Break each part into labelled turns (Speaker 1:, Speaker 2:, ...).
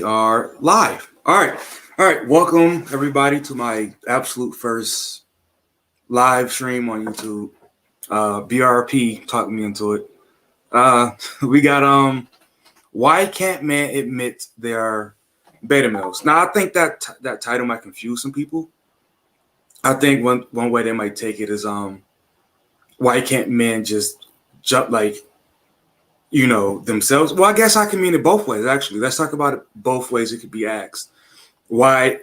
Speaker 1: Are live. All right. Welcome everybody to my absolute first live stream on YouTube. BRP talked me into it. Uh, we got Why can't man admit they are beta males? Now I think that title might confuse some people. I think one way they might take it is why can't men just jump like themselves? Well, I guess I can mean it both ways actually. Let's talk about it both ways. It could be asked. Why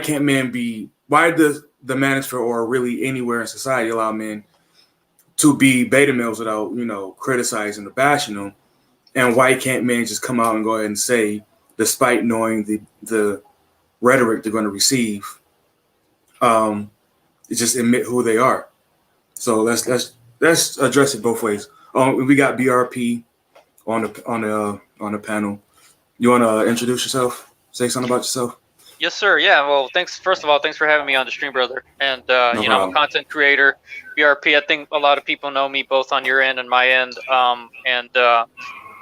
Speaker 1: can't men be why does the manosphere or really anywhere in society allow men to be beta males without criticizing or bashing them, and why can't men just come out and go ahead and say, despite knowing the rhetoric they're going to receive, um just admit who they are. So let's address it both ways. We got BRP on the panel. You want to introduce yourself, say something about yourself?
Speaker 2: Yes, sir. Yeah. Well, thanks. First of all, thanks for having me on the stream, brother. And
Speaker 1: No
Speaker 2: I'm a
Speaker 1: problem.
Speaker 2: content creator. BRP. I think a lot of people know me both on your end and my end.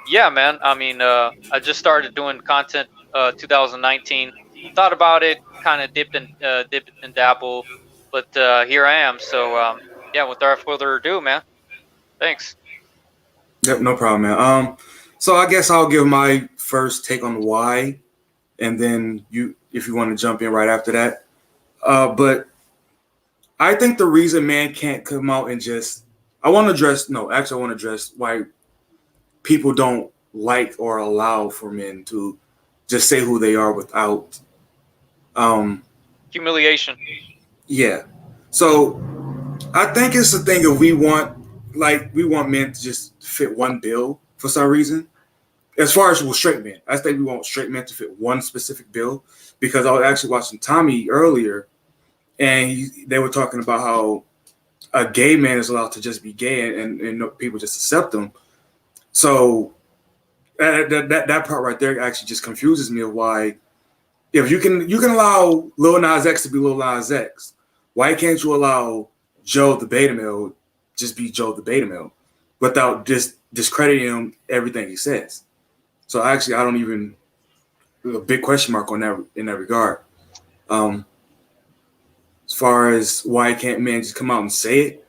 Speaker 2: Yeah, man. I just started doing content 2019. Thought about it, kind of dipped and dabble, but here I am. So yeah. Without further ado, man. Thanks.
Speaker 1: Yep, no problem, man. So I guess I'll give my first take on why, and then if you want to jump in right after that. But I think the reason man can't come out and just, I want to address, no, actually, I want to address why people don't like or allow for men to just say who they are without, um,
Speaker 2: Humiliation.
Speaker 1: yeah. So I think it's the thing of we want men to just fit one bill for some reason. As far as with straight men, I think we want straight men to fit one specific bill because I was actually watching Tommy earlier, and they were talking about how a gay man is allowed to just be gay and people just accept them. So that part right there actually just confuses me of why if you can allow Lil Nas X to be Lil Nas X, why can't you allow Joe the Beta Male just be Joe the Beta Male without discrediting him everything he says? So actually, I don't even a big question mark on that in that regard. Um, as far as why can't men just come out and say it,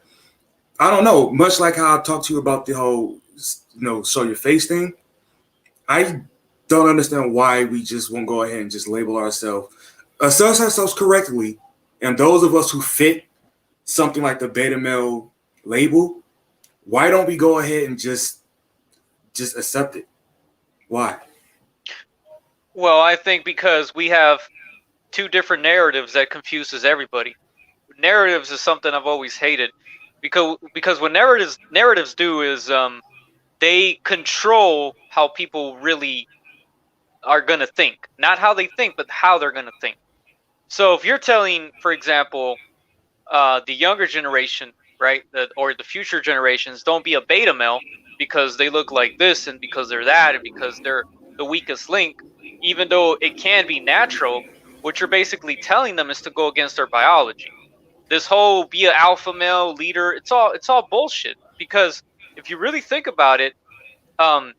Speaker 1: I don't know. Much like how I talked to you about the whole show your face thing, I don't understand why we just won't go ahead and just label ourselves, assess ourselves correctly, and those of us who fit something like the beta male label, why don't we go ahead and just accept it? Why?
Speaker 2: Well, I think because we have two different narratives that confuses everybody. Narratives is something I've always hated because what narratives do is they control how people really are gonna think, not how they think, but how they're gonna think. So if you're telling, for example, the younger generation, right, or the future generations, don't be a beta male because they look like this and because they're that and because they're the weakest link, even though it can be natural, what you're basically telling them is to go against their biology. This whole be an alpha male leader, it's all bullshit. Because if you really think about it, um,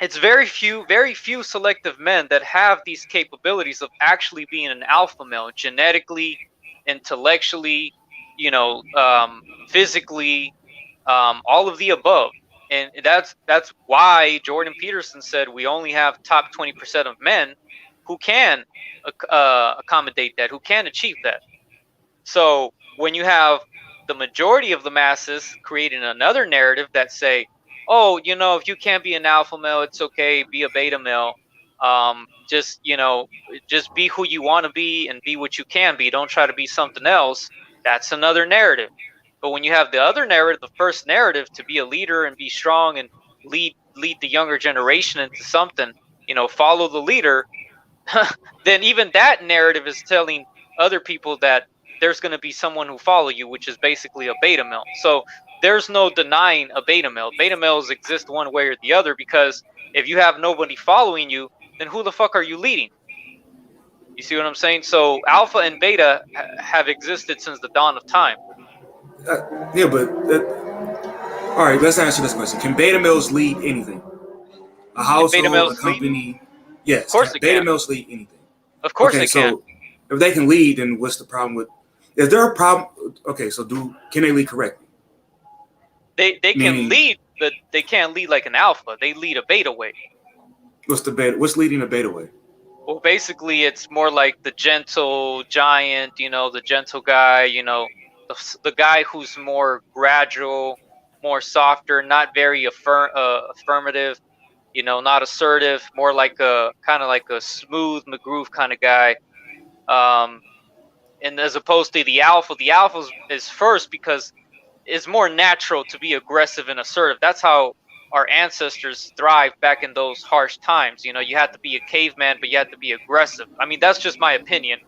Speaker 2: it's very few selective men that have these capabilities of actually being an alpha male genetically, intellectually, physically, all of the above. And that's why Jordan Peterson said we only have top 20% of men who can accommodate that, who can achieve that. So when you have the majority of the masses creating another narrative that say, oh, if you can't be an alpha male, it's okay, be a beta male. Just be who you want to be and be what you can be. Don't try to be something else. That's another narrative. But when you have the other narrative, the first narrative, to be a leader and be strong and lead the younger generation into something, follow the leader, then even that narrative is telling other people that there's going to be someone who follow you, which is basically a beta male. So there's no denying a beta male. Beta males exist one way or the other because if you have nobody following you, then who the fuck are you leading? You see what I'm saying? So alpha and beta have existed since the dawn of time.
Speaker 1: Yeah, but all right. Let's answer this question: can beta males lead anything? A
Speaker 2: Can beta
Speaker 1: household, a
Speaker 2: males lead?
Speaker 1: company?
Speaker 2: Of
Speaker 1: Yes,
Speaker 2: course
Speaker 1: can
Speaker 2: it
Speaker 1: beta
Speaker 2: can.
Speaker 1: males lead anything?
Speaker 2: Of course
Speaker 1: Okay,
Speaker 2: it can.
Speaker 1: so if they can lead, then what's the problem with? Is there a problem? Okay, so can they lead correctly?
Speaker 2: They can
Speaker 1: Meaning,
Speaker 2: lead, but they can't lead like an alpha. They lead a beta way.
Speaker 1: what's the beta? What's leading the beta way?
Speaker 2: Well, basically, it's more like the gentle giant, the gentle guy, the guy who's more gradual, more softer, not very affirmative, not assertive, more like a kind of like a smooth McGroove kind of guy. Um, and as opposed to the alpha is first because it's more natural to be aggressive and assertive. That's how our ancestors thrived back in those harsh times. You had to be a caveman, but you had to be aggressive. I mean, that's just my opinion.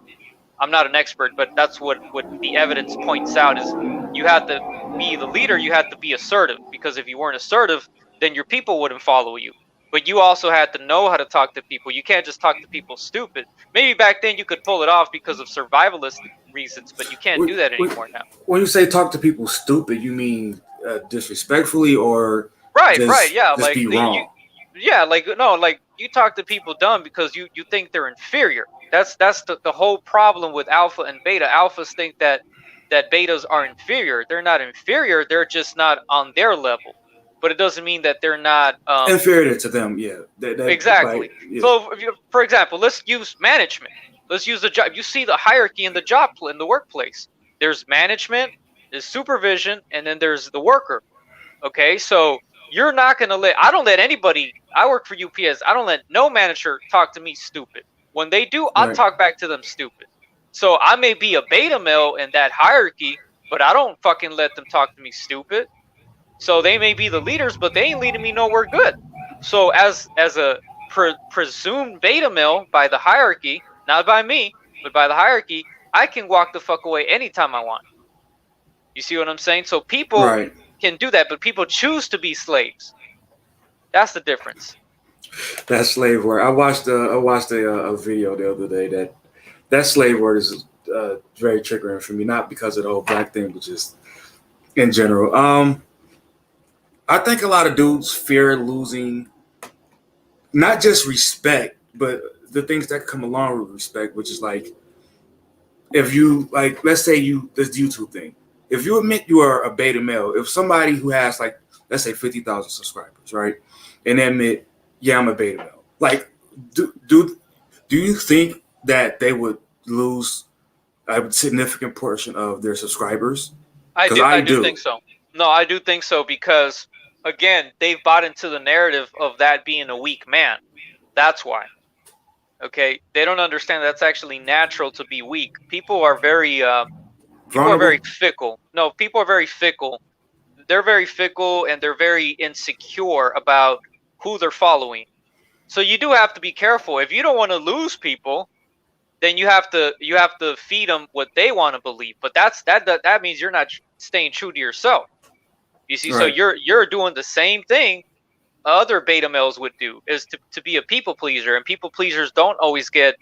Speaker 2: I'm not an expert, but that's what the evidence points out is you had to be the leader, you had to be assertive because if you weren't assertive, then your people wouldn't follow you. But you also had to know how to talk to people. You can't just talk to people stupid. Maybe back then you could pull it off because of survivalist reasons, but you can't do that anymore now.
Speaker 1: When you say talk to people stupid, you mean disrespectfully or
Speaker 2: Right, yeah,
Speaker 1: just
Speaker 2: like
Speaker 1: be
Speaker 2: you,
Speaker 1: wrong?
Speaker 2: yeah, like no, like you talk to people dumb because you think they're inferior. That's the whole problem with alpha and beta. Alphas think that betas are inferior. They're not inferior. They're just not on their level. But it doesn't mean that they're not
Speaker 1: Inferior to them, yeah. That
Speaker 2: exactly.
Speaker 1: like yeah,
Speaker 2: So, for example, let's use management. Let's use the job. You see the hierarchy in the in the workplace. There's management, there's supervision, and then there's the worker. Okay, so you're not gonna I don't let anybody. I work for UPS. I don't let no manager talk to me stupid. When they do, I
Speaker 1: right.
Speaker 2: talk back to them stupid. So I may be a beta male in that hierarchy, but I don't fucking let them talk to me stupid. So they may be the leaders, but they ain't leading me nowhere good. So as a presumed beta male by the hierarchy, not by me, but by the hierarchy, I can walk the fuck away anytime I want. You see what I'm saying? So people
Speaker 1: Right.
Speaker 2: can do that, but people choose to be slaves. That's the difference.
Speaker 1: That's slave work. I watched a video the other day that slave word is very triggering for me, not because of the whole black thing, but just in general. I think a lot of dudes fear losing not just respect, but the things that come along with respect, which is like if you like, let's say you this YouTube thing. If you admit you are a beta male, if somebody who has like let's say 50,000 subscribers, right, and they admit, yeah, I'm a beta male, like do do do you think that they would lose a significant portion of their subscribers?
Speaker 2: I
Speaker 1: Because
Speaker 2: do
Speaker 1: I
Speaker 2: I do think
Speaker 1: do.
Speaker 2: so. No, I do think so because again, they've bought into the narrative of that being a weak man. That's why. Okay? They don't understand that's actually natural to be weak. People are very
Speaker 1: Vulnerable?
Speaker 2: fickle. No, people are very fickle. They're very fickle and they're very insecure about who they're following. So you do have to be careful. If you don't want to lose people, then you have to feed them what they want to believe. But that means you're not staying true to yourself. You see, so
Speaker 1: Right.
Speaker 2: you're doing the same thing other beta males would do is to be a people pleaser, and people pleasers don't always get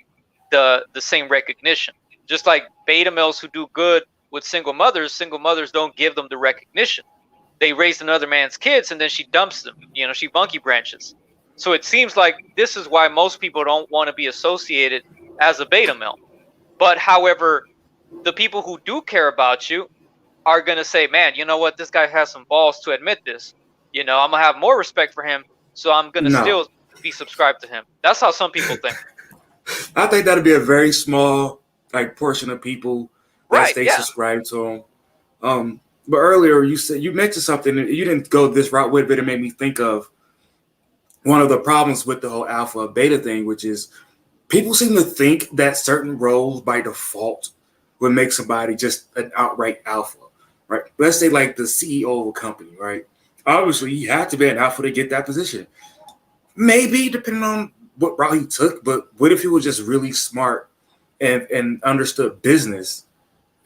Speaker 2: the same recognition. Just like beta males who do good with single mothers don't give them the recognition. They raise another man's kids and then she dumps them. She monkey branches. So it seems like this is why most people don't want to be associated as a beta male. But however, the people who do care about you are going to say, man, you know what? This guy has some balls to admit this. I'm going to have more respect for him. So I'm going to
Speaker 1: No.
Speaker 2: still be subscribed to him. That's how some people think.
Speaker 1: I think that'd be a very small like portion of people that
Speaker 2: Right.
Speaker 1: stay
Speaker 2: Yeah.
Speaker 1: subscribed to him. But earlier you mentioned something. You didn't go this route with, but it made me think of one of the problems with the whole alpha beta thing, which is people seem to think that certain roles by default would make somebody just an outright alpha, right? Let's say like the CEO of a company, right? Obviously, you have to be an alpha to get that position. Maybe depending on what route he took, but what if he was just really smart and understood business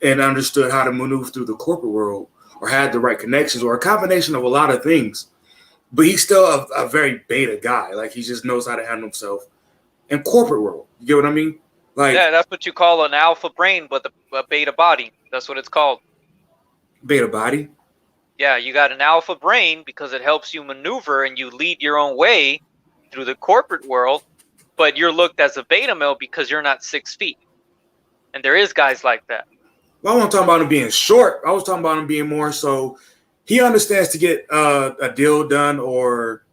Speaker 1: and understood how to maneuver through the corporate world or had the right connections or a combination of a lot of things, but he's still a very beta guy. Like he just knows how to handle himself in corporate world. You get what I mean?
Speaker 2: Yeah.
Speaker 1: Like
Speaker 2: That's what you call an alpha brain, but a beta body. That's what it's called.
Speaker 1: beta body.
Speaker 2: Yeah. You got an alpha brain because it helps you maneuver and you lead your own way through the corporate world. but you're looked as a beta male because you're not 6 feet. And there is guys like that.
Speaker 1: Well, I wasn't talking about him being short. I was talking about him being more so he understands to get a deal done or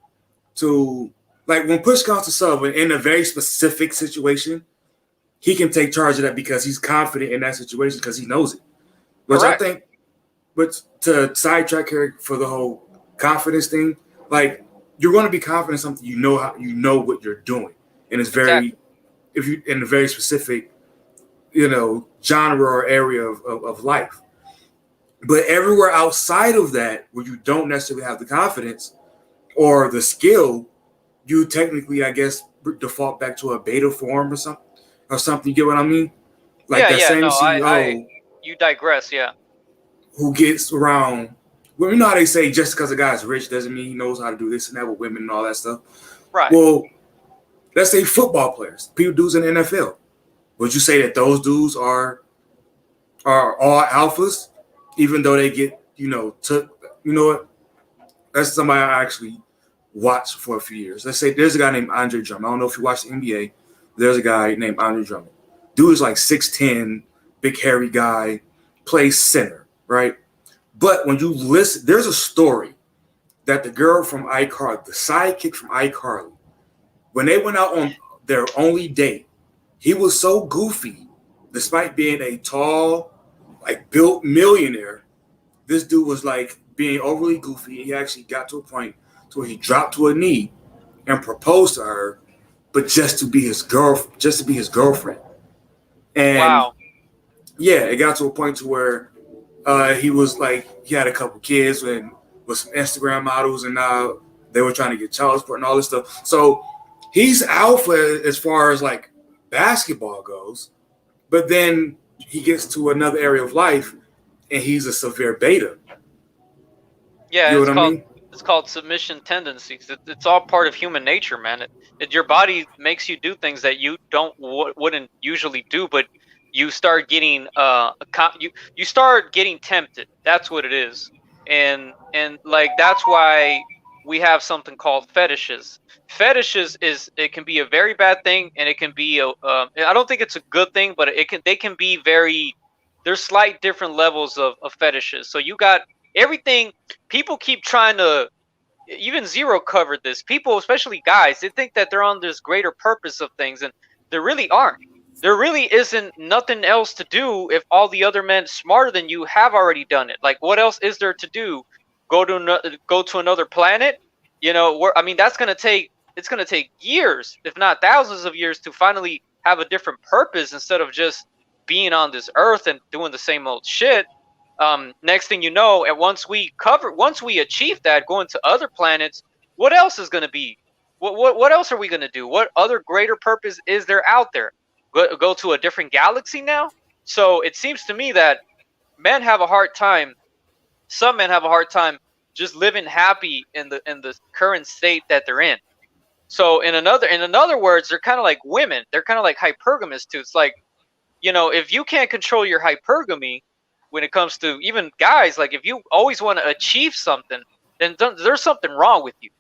Speaker 1: to like when push comes to shove in a very specific situation, he can take charge of that because he's confident in that situation because he knows it. Which
Speaker 2: Correct.
Speaker 1: I think, but to sidetrack here for the whole confidence thing, like you're going to be confident in something you know what you're doing, and it's very
Speaker 2: Exactly.
Speaker 1: if you in a very specific genre or area of life. But everywhere outside of that, where you don't necessarily have the confidence or the skill, you technically, I guess, default back to a beta form or something. Or something. You get what I mean? Like
Speaker 2: Yeah,
Speaker 1: that
Speaker 2: yeah,
Speaker 1: same
Speaker 2: no,
Speaker 1: CEO
Speaker 2: you digress, yeah.
Speaker 1: who gets around. Well, you know how they say just because a guy's rich doesn't mean he knows how to do this and that with women and all that stuff.
Speaker 2: Right.
Speaker 1: Well, let's say football players, people dudes in the NFL. Would you say that those dudes are all alphas, even though they get took? You know what? That's somebody I actually watched for a few years. Let's say there's a guy named Andre Drummond. I don't know if you watch the NBA. There's a guy named Andre Drummond. Dude is like 6'10", big hairy guy, plays center, right? But when you listen, there's a story that the girl from iCarly, the sidekick from iCarly, when they went out on their only date, he was so goofy, despite being a tall, like built millionaire. This dude was like being overly goofy. He actually got to a point to where he dropped to a knee and proposed to her, but just to be his girlfriend. And
Speaker 2: Wow.
Speaker 1: yeah, it got to a point to where he was like he had a couple kids with some Instagram models, and now they were trying to get child support and all this stuff. So he's alpha as far as like basketball goes, but then he gets to another area of life, and he's a severe beta. You
Speaker 2: Yeah,
Speaker 1: know what I mean?
Speaker 2: it's called submission tendencies. It's all part of human nature, man. Your body makes you do things that you wouldn't usually do, but you start getting you start getting tempted. That's what it is, and like that's why we have something called fetishes. Fetishes is it can be a very bad thing, and it can be I don't think it's a good thing, but they can be very. There's slight different levels of fetishes. So you got everything. People keep trying to, even Zero covered this. People, especially guys, they think that they're on this greater purpose of things, and there really aren't. There really isn't nothing else to do if all the other men smarter than you have already done it. Like, what else is there to do? Go to another planet? I mean, it's gonna take years, if not thousands of years, to finally have a different purpose instead of just being on this earth and doing the same old shit. Next thing you know, and once we achieve that, going to other planets, what else is going to be? What else are we going to do? What other greater purpose is there out there? Go to a different galaxy now? So it seems to me that men have a hard time. Some men have a hard time just living happy in the current state that they're in. So in other words, they're kind of like women. They're kind of like hypergamous too. It's like, if you can't control your hypergamy when it comes to even guys, like if you always want to achieve something, then there's something wrong with you.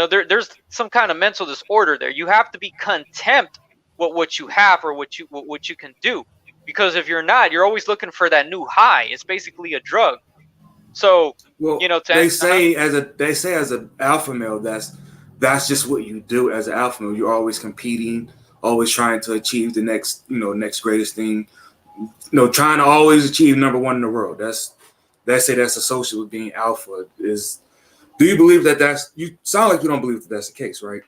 Speaker 2: There's some kind of mental disorder there. You have to be content with what you have or what you can do, because if you're not, you're always looking for that new high. It's basically a drug. So
Speaker 1: Well,
Speaker 2: to,
Speaker 1: they say as an alpha male, that's just what you do as an alpha male. You're always competing, always trying to achieve the next greatest thing. Trying to always achieve number one in the world. They say that's associated with being alpha. Do you believe that you sound like you don't believe that that's the case, right?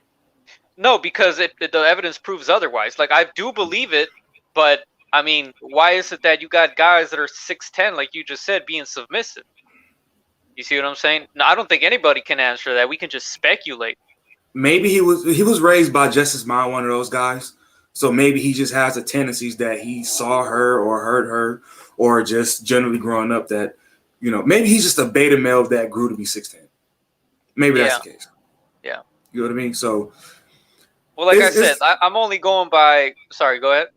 Speaker 2: no, because the evidence proves otherwise. Like, I do believe it, but I mean, why is it that you got guys that are 6'10", like you just said, being submissive? You see what I'm saying? No, I don't think anybody can answer that. We can just speculate.
Speaker 1: Maybe he was raised by Justice Mind, one of those guys. So maybe he just has the tendencies that he saw her or heard her, or just generally growing up that, maybe he's just a beta male that grew to be 6'10". Maybe that's
Speaker 2: Yeah,
Speaker 1: the case.
Speaker 2: yeah.
Speaker 1: You know what I mean? So,
Speaker 2: Well, like I said, I'm only going by. Sorry, go ahead.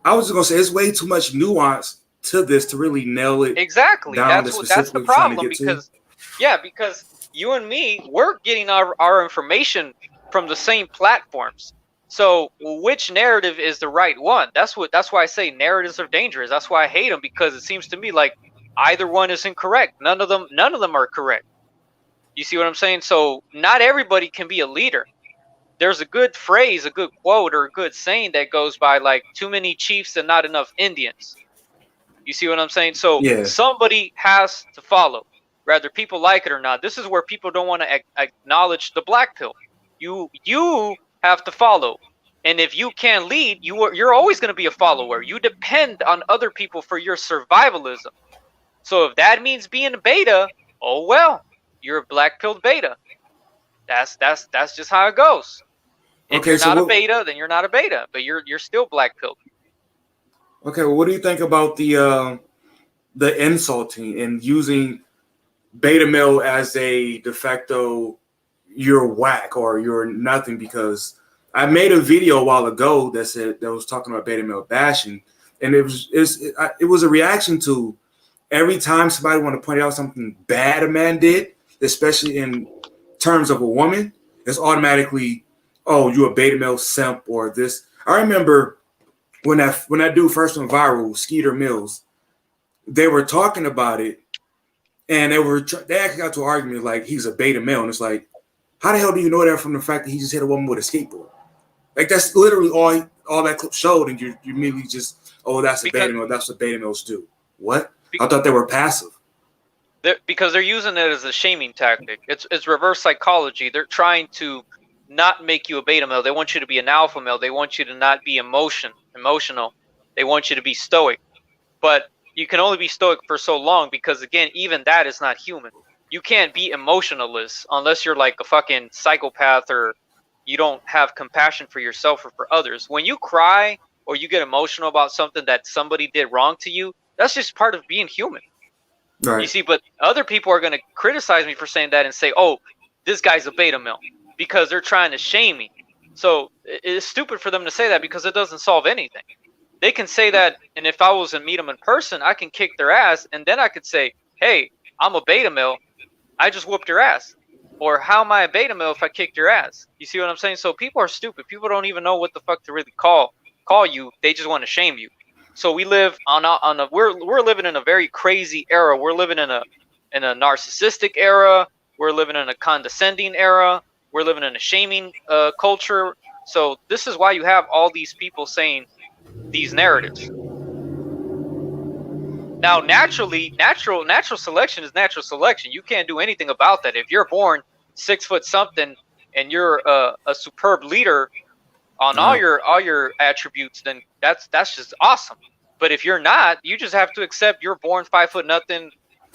Speaker 1: I was just gonna say it's way too much nuance to this to really nail it
Speaker 2: Exactly.
Speaker 1: down to
Speaker 2: That's the
Speaker 1: specifically what we're trying to
Speaker 2: problem,
Speaker 1: get to.
Speaker 2: because you and me, we're getting our information from the same platforms. So which narrative is the right one? That's why I say narratives are dangerous. That's why I hate them, because it seems to me like either one is incorrect. None of them are correct. You see what I'm saying? So not everybody can be a leader. There's a good phrase, a good quote, or a good saying that goes by like too many chiefs and not enough Indians. You see what I'm saying? So
Speaker 1: Yeah.
Speaker 2: somebody has to follow, whether people like it or not. This is where people don't want to acknowledge the black pill. You have to follow, and if you can't lead, you're always going to be a follower. You depend on other people for your survivalism. So if that means being a beta, oh well, you're a black pilled beta. That's just how it goes. If
Speaker 1: Okay,
Speaker 2: you're
Speaker 1: so
Speaker 2: not a beta, then you're not a beta, but you're still black pilled.
Speaker 1: okay, well, what do you think about the insulting and using beta male as a de facto you're whack or you're nothing? Because I made a video a while ago that was talking about beta male bashing, and it was a reaction to every time somebody want to point out something bad a man did, especially in terms of a woman, it's automatically, oh, you a beta male simp or this. I remember when that dude first went viral, Skeeter Mills, they were talking about it, and they actually got to an argument like he's a beta male, and it's like, how the hell do you know that from the fact that he just hit a woman with a skateboard? Like that's literally all that clip showed, and you immediately just, oh, that's a beta male. That's what beta males do. What? I thought they were passive.
Speaker 2: Because they're using it as a shaming tactic. It's reverse psychology. They're trying to not make you a beta male. They want you to be an alpha male. They want you to not be emotional. They want you to be stoic. But you can only be stoic for so long, because again, even that is not human. You can't be emotionless unless you're like a fucking psychopath or you don't have compassion for yourself or for others. When you cry or you get emotional about something that somebody did wrong to you, that's just part of being human.
Speaker 1: Right.
Speaker 2: You see, but other people are going to criticize me for saying that and say, oh, this guy's a beta male, because they're trying to shame me. So it's stupid for them to say that, because it doesn't solve anything. They can say that, and if I was to meet them in person, I can kick their ass, and then I could say, hey, I'm a beta male. I just whooped your ass. Or how am I a beta male if I kicked your ass? You see what I'm saying? So people are stupid. People don't even know what the fuck to really call you. They just want to shame you. So we live we're living in a very crazy era. We're living in a narcissistic era. We're living in a condescending era. We're living in a shaming culture. So this is why you have all these people saying these narratives. Now, natural selection is natural selection. You can't do anything about that. If you're born 6 foot something and you're a superb leader on all your attributes, then that's just awesome. But if you're not, you just have to accept you're born 5 foot nothing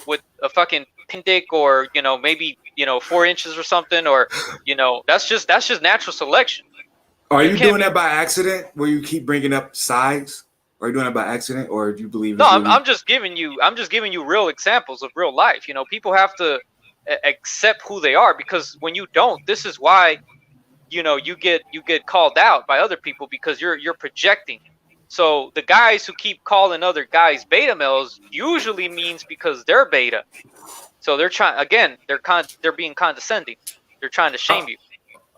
Speaker 2: with a fucking pin dick, or maybe 4 inches or something, or that's just natural selection.
Speaker 1: Are you doing that by accident, where you keep bringing up size? Are you doing it by accident, or do you believe?
Speaker 2: No, I'm just giving you real examples of real life. People have to accept who they are, because when you don't, this is why you get called out by other people, because you're projecting. So the guys who keep calling other guys beta males usually means because they're beta. So they're trying, again, they're being condescending. They're trying to shame you.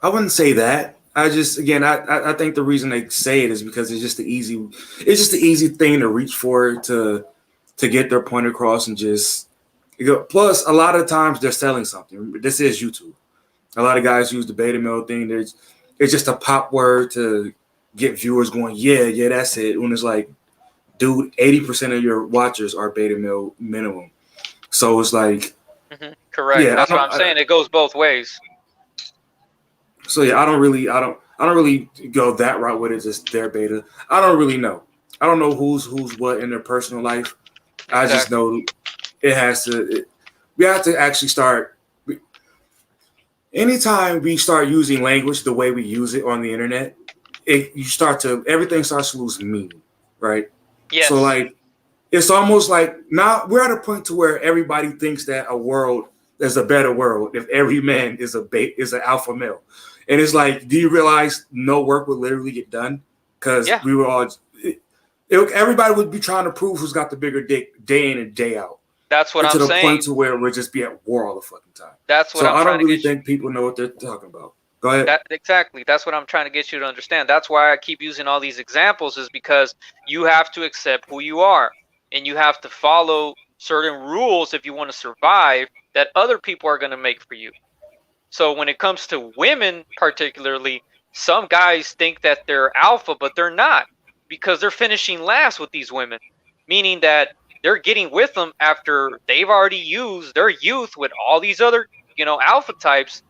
Speaker 1: I wouldn't say that. I think the reason they say it is because it's just the easy thing to reach for, to get their point across, and just plus a lot of times they're selling something. This is YouTube. A lot of guys use the beta male thing. It's just a pop word to get viewers going, yeah, that's it. When it's like, dude, 80% of your watchers are beta male minimum. So it's like,
Speaker 2: correct. Yeah, that's what I'm saying. It goes both ways.
Speaker 1: So yeah, I don't really go that route with it. Just their beta. I don't really know. I don't know who's what in their personal life. Exactly. I just know it has to. We have to actually start. Anytime we start using language the way we use it on the internet, everything starts to lose meaning, right?
Speaker 2: Yes.
Speaker 1: So like, it's almost like now we're at a point to where everybody thinks that there's a better world if every man is an alpha male. And it's like, do you realize no work would literally get done? Because we were all, everybody would be trying to prove who's got the bigger dick day in and day out.
Speaker 2: That's what I'm saying.
Speaker 1: To the point to where we'll just be at war all the fucking time.
Speaker 2: That's what I'm saying.
Speaker 1: So I don't really think people know what they're talking about. Go ahead.
Speaker 2: That exactly. That's what I'm trying to get you to understand. That's why I keep using all these examples, is because you have to accept who you are, and you have to follow certain rules if you want to survive that other people are going to make for you. So when it comes to women particularly, some guys think that they're alpha, but they're not, because they're finishing last with these women, meaning that they're getting with them after they've already used their youth with all these other, alpha types.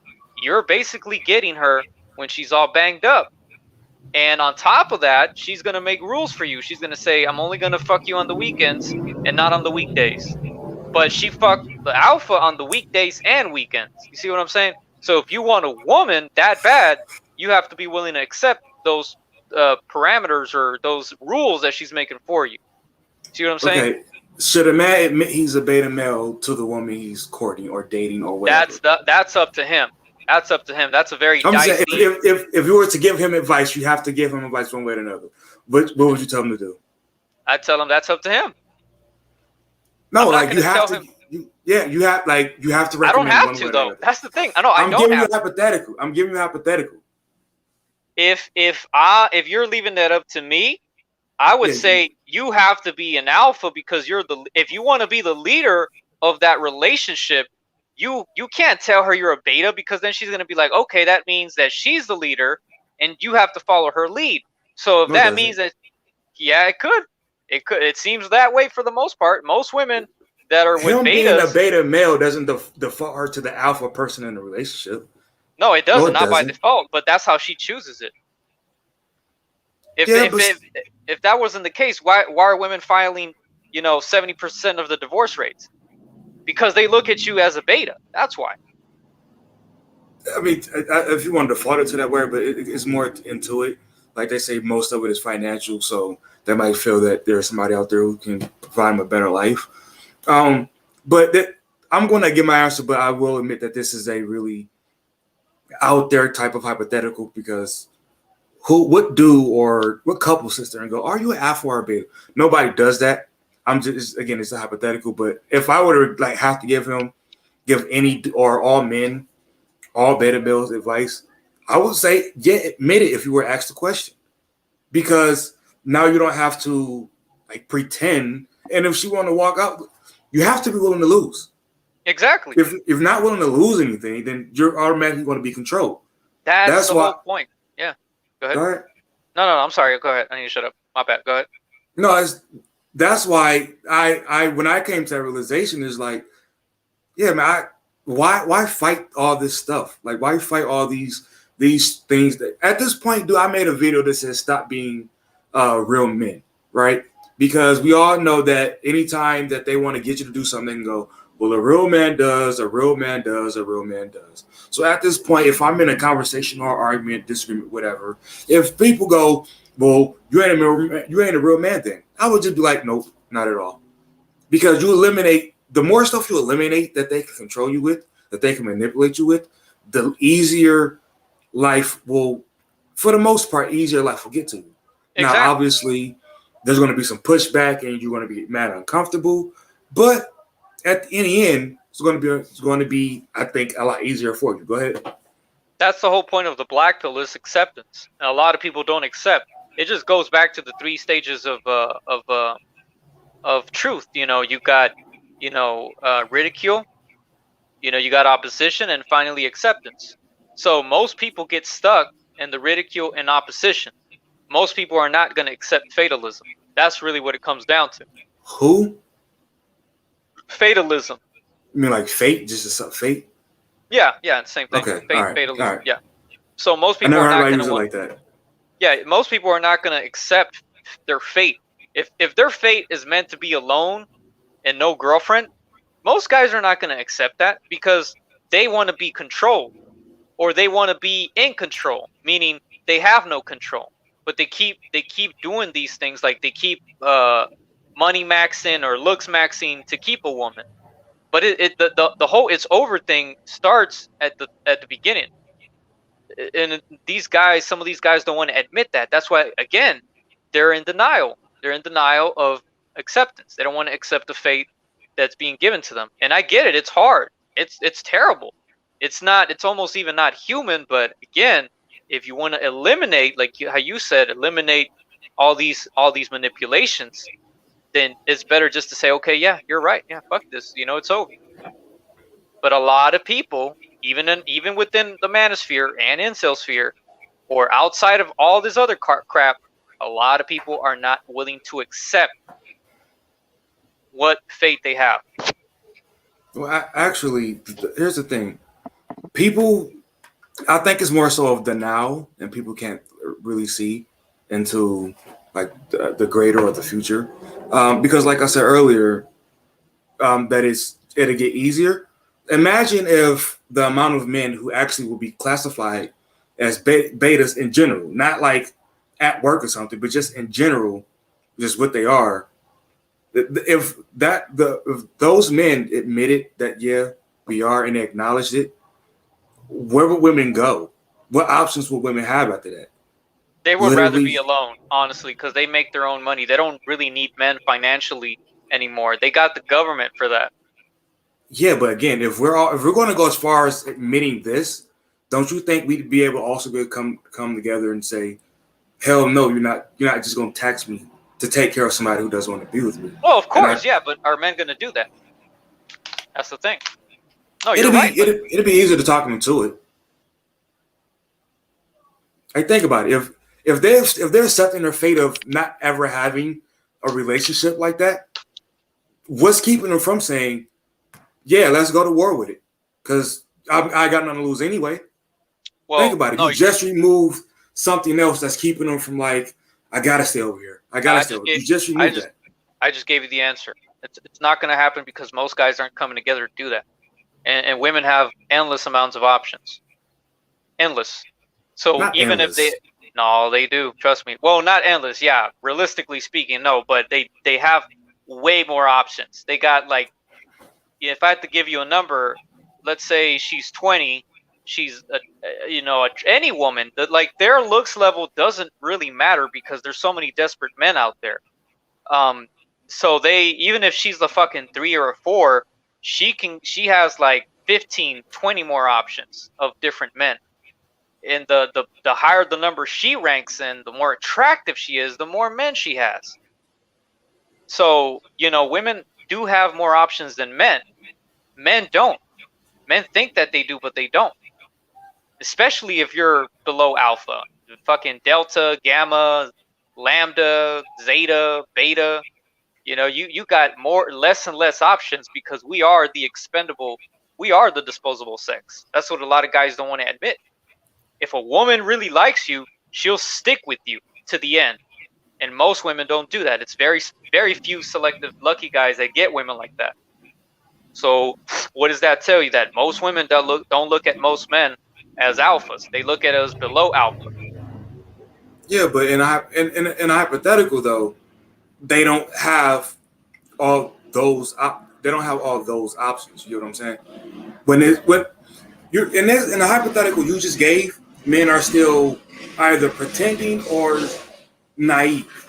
Speaker 2: You're basically getting her when she's all banged up. And on top of that, she's going to make rules for you. She's going to say, I'm only going to fuck you on the weekends and not on the weekdays. But she fucked the alpha on the weekdays and weekends. You see what I'm saying? So if you want a woman that bad, you have to be willing to accept those parameters or those rules that she's making for you. See what I'm saying?
Speaker 1: Okay. Should a man admit he's a beta male to the woman he's courting or dating or whatever?
Speaker 2: That's up to him. That's up to him. That's a very
Speaker 1: I'm
Speaker 2: dicey.
Speaker 1: saying if you were to give him advice, you have to give him advice one way or another. What would you tell him to do?
Speaker 2: I'd tell him that's up to him.
Speaker 1: No, like you have to. You have to recommend.
Speaker 2: I don't have
Speaker 1: one
Speaker 2: to
Speaker 1: way or
Speaker 2: though.
Speaker 1: another.
Speaker 2: That's the thing. I know.
Speaker 1: I'm giving you a hypothetical. I'm giving you a hypothetical.
Speaker 2: If you're leaving that up to me, I would say you have to be an alpha, because if you want to be the leader of that relationship, you can't tell her you're a beta, because then she's going to be like, okay, that means that she's the leader and you have to follow her lead. So if that means that, yeah, it seems that way for the most part. Most women that are with betas,
Speaker 1: being a beta male doesn't default her to the alpha person in the relationship.
Speaker 2: No, it doesn't. Not by default, but that's how she chooses it. If that wasn't the case, why are women filing 70% of the divorce rates? Because they look at you as a beta. That's why.
Speaker 1: I mean, if you want to default it to that word, but it's more into it. Like they say, most of it is financial, so they might feel that there's somebody out there who can provide them a better life. But I'm going to give my answer, but I will admit that this is a really out there type of hypothetical, because what couple sits there and go, are you an alpha or a beta? Nobody does that. Again, it's a hypothetical, but if I were to have to give any or all men, all beta males advice, I would say, admit it if you were asked the question, because now you don't have to pretend. And if she want to walk out, you have to be willing to lose.
Speaker 2: Exactly.
Speaker 1: If you're not willing to lose anything, then you're automatically going to be controlled.
Speaker 2: That's the whole point. Yeah. Go ahead.
Speaker 1: All right.
Speaker 2: No, I'm sorry. Go ahead. I need to shut up. My bad. Go ahead.
Speaker 1: No, that's why I when I came to that realization is like, yeah, man, why fight all this stuff? Like, why fight all these things that at this point, I made a video that says stop being real men, right? Because we all know that anytime that they want to get you to do something and go, well, a real man does, a real man does, a real man does. So at this point, if I'm in a conversation or argument, disagreement, whatever, if people go, well, you ain't a real man then, I would just be like, nope, not at all. Because you eliminate, the more stuff you eliminate that they can control you with, that they can manipulate you with, the easier life will, for the most part, easier life will get to you. Exactly. Now, obviously, there's going to be some pushback and you're going to be mad and uncomfortable, but in the end, it's going to be, I think, a lot easier for you. Go ahead.
Speaker 2: That's the whole point of the black pill, is acceptance. And a lot of people don't accept. It just goes back to the 3 stages of truth. You got ridicule, you got opposition, and finally acceptance. So most people get stuck in the ridicule and opposition. Most people are not going to accept fatalism. That's really what it comes down to.
Speaker 1: Who?
Speaker 2: Fatalism.
Speaker 1: You mean like fate? Just a fate?
Speaker 2: Yeah, same thing.
Speaker 1: Okay,
Speaker 2: fate,
Speaker 1: all right,
Speaker 2: fatalism.
Speaker 1: all right.
Speaker 2: Yeah. So most people
Speaker 1: are
Speaker 2: not
Speaker 1: going
Speaker 2: to
Speaker 1: like that.
Speaker 2: Yeah, most people are not going to accept their fate. If their fate is meant to be alone and no girlfriend, most guys are not going to accept that, because they want to be controlled, or they want to be in control, meaning they have no control. But they keep doing these things, like they keep money maxing or looks maxing to keep a woman. But the whole it's over thing starts at the beginning. And some of these guys don't want to admit that. That's why, again, they're in denial. They're in denial of acceptance. They don't want to accept the fate that's being given to them. And I get it. It's hard. It's terrible. It's almost even not human. But again, if you want to eliminate, like how you said, eliminate all these manipulations, then it's better just to say, okay, yeah, you're right. Yeah, fuck this. It's over. But a lot of people, even within the manosphere and incel sphere, or outside of all this other crap, a lot of people are not willing to accept what fate they have.
Speaker 1: Well, actually, here's the thing. People, I think it's more so of the now, and people can't really see into like the greater or the future, because like I said earlier, that it'll get easier. Imagine if the amount of men who actually will be classified as betas in general, not like at work or something, but just in general, just what they are. If those men admitted that yeah we are and they acknowledged it, where would women go? What options would women have after that?
Speaker 2: They would rather be
Speaker 1: Literally,
Speaker 2: alone, honestly, because they make their own money. They don't really need men financially anymore. They got the government for that.
Speaker 1: yeah. But again, if we're going to go as far as admitting this, don't you think we'd be able to also be able to come together and say, hell no, you're not just going to tax me to take care of somebody who doesn't want to be with me.
Speaker 2: Well, of
Speaker 1: And I,
Speaker 2: course, yeah, but are men going to do that? That's the thing. No,
Speaker 1: it'll
Speaker 2: you're right,
Speaker 1: be
Speaker 2: but
Speaker 1: it'll be easier to talk them into it. Like think about it. If they're accepting their fate of not ever having a relationship like that, what's keeping them from saying, yeah, let's go to war with it? Because I got nothing to lose anyway. Think
Speaker 2: well,
Speaker 1: about it.
Speaker 2: no,
Speaker 1: You just removed something else that's keeping them from like, I gotta stay over here. I gotta
Speaker 2: I
Speaker 1: stay
Speaker 2: just
Speaker 1: over here.
Speaker 2: gave
Speaker 1: You just
Speaker 2: I
Speaker 1: removed
Speaker 2: just
Speaker 1: that.
Speaker 2: I just gave you the answer. It's not going to happen because most guys aren't coming together to do that, and women have endless amounts of options, endless. So
Speaker 1: Not
Speaker 2: even if they,
Speaker 1: endless.
Speaker 2: no, they do. Trust me. Well, not endless, yeah. Realistically speaking, no, but they have way more options. They got like, if I had to give you a number, let's say she's 20, she's any woman that, like, their looks level doesn't really matter because there's so many desperate men out there. Um, so they, even if she's the fucking 3 or a 4, she has like 15, 20 more options of different men. And the higher the number she ranks in, the more attractive she is, the more men she has. So, women do have more options than men. Men don't. Men think that they do, but they don't. Especially if you're below alpha. Fucking delta, gamma, lambda, zeta, beta. You got less and less options because we are the disposable sex. That's what a lot of guys don't want to admit. If a woman really likes you, she'll stick with you to the end. And most women don't do that. It's very, very few selective lucky guys that get women like that. So what does that tell you? That most women don't look at most men as alphas. They look at us below alpha.
Speaker 1: Yeah, but in a hypothetical though, they don't have they don't have all those options. You know what I'm saying? When you're in the hypothetical you just gave, men are still either pretending or naive.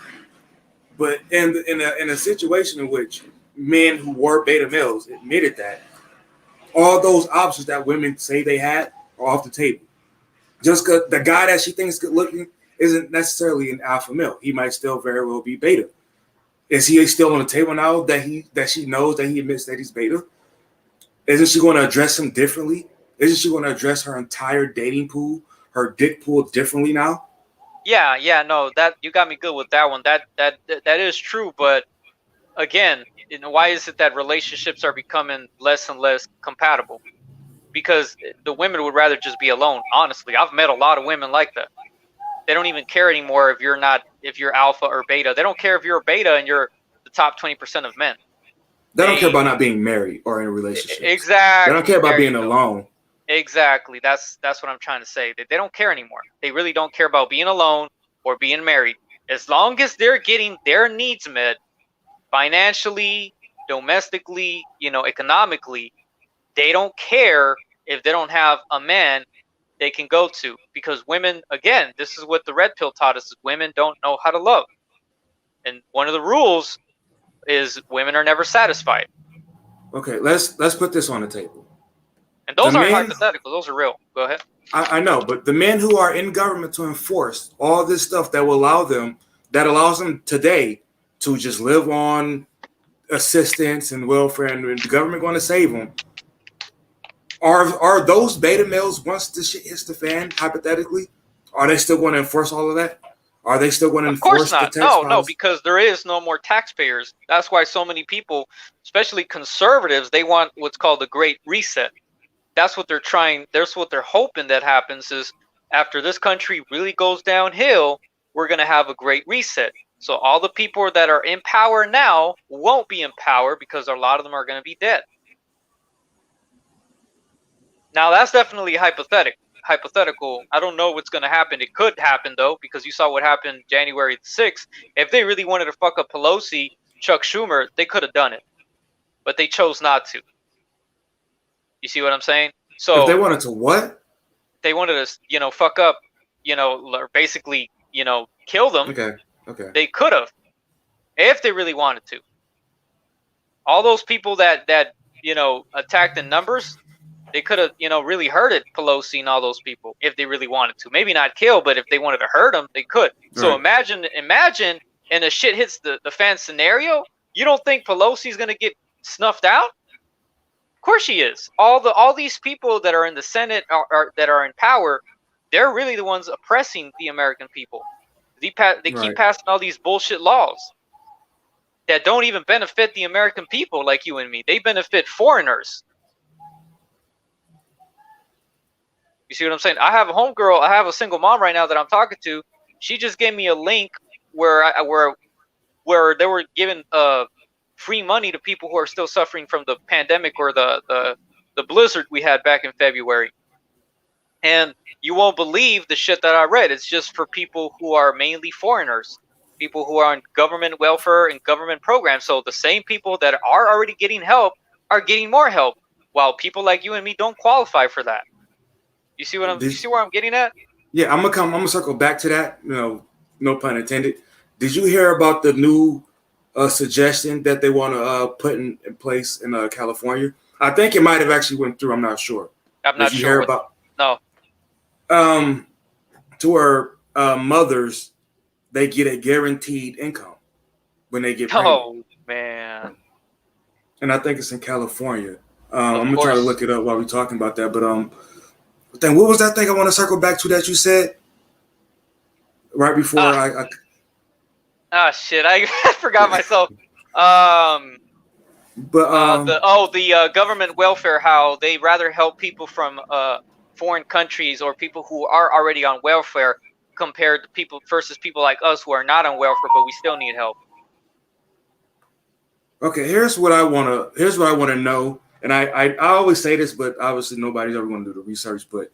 Speaker 1: But in a situation in which men who were beta males admitted that all those options that women say they had are off the table. Just because the guy that she thinks is good looking isn't necessarily an alpha male. He might still very well be beta. Is he still on the table now that she knows that he admits that he's beta? Isn't she going to address him differently? Isn't she going to address her entire dating pool, her dick pool differently now?
Speaker 2: Yeah, yeah, no, that you got me good with that one. That is true, but again, why is it that relationships are becoming less and less compatible? Because the women would rather just be alone. Honestly, I've met a lot of women like that. They don't even care anymore if you're alpha or beta. They don't care if you're a beta and you're the top 20% of men.
Speaker 1: They don't care
Speaker 2: They
Speaker 1: about not being married or in relationships. They don't care
Speaker 2: exactly,
Speaker 1: about
Speaker 2: there you
Speaker 1: being
Speaker 2: go.
Speaker 1: alone.
Speaker 2: Exactly. That's what I'm trying to say. They don't care anymore. They really don't care about being alone or being married. As long as they're getting their needs met financially, domestically, economically, they don't care if they don't have a man they can go to. Because women, again, this is what the red pill taught us: is women don't know how to love. And one of the rules is women are never satisfied.
Speaker 1: Okay, let's put this on the table.
Speaker 2: And
Speaker 1: the
Speaker 2: those aren't
Speaker 1: men,
Speaker 2: hypothetical; those are real. Go ahead.
Speaker 1: I know, but the men who are in government to enforce all this stuff that will allow them, that allows them today to just live on assistance and welfare, and the government going to save them. Are those beta males, once the shit hits the fan, hypothetically, are they still going to enforce all of that? Are they still going to
Speaker 2: Of course
Speaker 1: enforce the
Speaker 2: not.
Speaker 1: tax
Speaker 2: No, no,
Speaker 1: policy?
Speaker 2: because there is no more taxpayers. That's why so many people, especially conservatives, they want what's called the Great Reset. That's what they're trying. That's what they're hoping that happens is after this country really goes downhill, we're going to have a Great Reset. So all the people that are in power now won't be in power because a lot of them are going to be dead. Now that's definitely hypothetical. Hypothetical. I don't know what's going to happen. It could happen though, because you saw what happened January 6th. If they really wanted to fuck up Pelosi, Chuck Schumer, they could have done it, but they chose not to. You see what I'm saying?
Speaker 1: If they
Speaker 2: So
Speaker 1: wanted to what?
Speaker 2: they wanted to, fuck up, or basically, kill them.
Speaker 1: Okay, okay,
Speaker 2: They could have, if they really wanted to. All those people that attacked in numbers, they could have, really hurted Pelosi and all those people if they really wanted to. Maybe not kill, but if they wanted to hurt them, they could. So
Speaker 1: right.
Speaker 2: imagine, and the shit hits the fan scenario. You don't think Pelosi's gonna get snuffed out? Of course she is. All these people that are in the Senate that are in power, they're really the ones oppressing the American people. They keep
Speaker 1: Right.
Speaker 2: passing all these bullshit laws that don't even benefit the American people like you and me. They benefit foreigners. You see what I'm saying? I have a homegirl. I have a single mom right now that I'm talking to. She just gave me a link where they were giving free money to people who are still suffering from the pandemic or the blizzard we had back in February. And you won't believe the shit that I read. It's just for people who are mainly foreigners, people who are on government welfare and government programs. So the same people that are already getting help are getting more help, while people like you and me don't qualify for that. You see you see where I'm getting at?
Speaker 1: Yeah, I'm gonna circle back to that. No pun intended. Did you hear about the new suggestion that they want to put in place in California? I think it might have actually went through. I'm not sure.
Speaker 2: I'm
Speaker 1: Did
Speaker 2: not
Speaker 1: you
Speaker 2: sure
Speaker 1: hear
Speaker 2: what.
Speaker 1: about
Speaker 2: No.
Speaker 1: To where mothers, they get a guaranteed income when they get pregnant,
Speaker 2: Oh man.
Speaker 1: and I think it's in California.
Speaker 2: Of
Speaker 1: I'm gonna try to
Speaker 2: course.
Speaker 1: look it up while we're talking about that. But then what was that thing I want to circle back to that you said right before
Speaker 2: Ah, shit. I forgot myself. Um.
Speaker 1: But
Speaker 2: The government welfare. How they rather help people from foreign countries or people who are already on welfare compared to people versus people like us who are not on welfare but we still need help.
Speaker 1: okay, here's what I wanna know, and I always say this, but obviously nobody's ever gonna do the research. But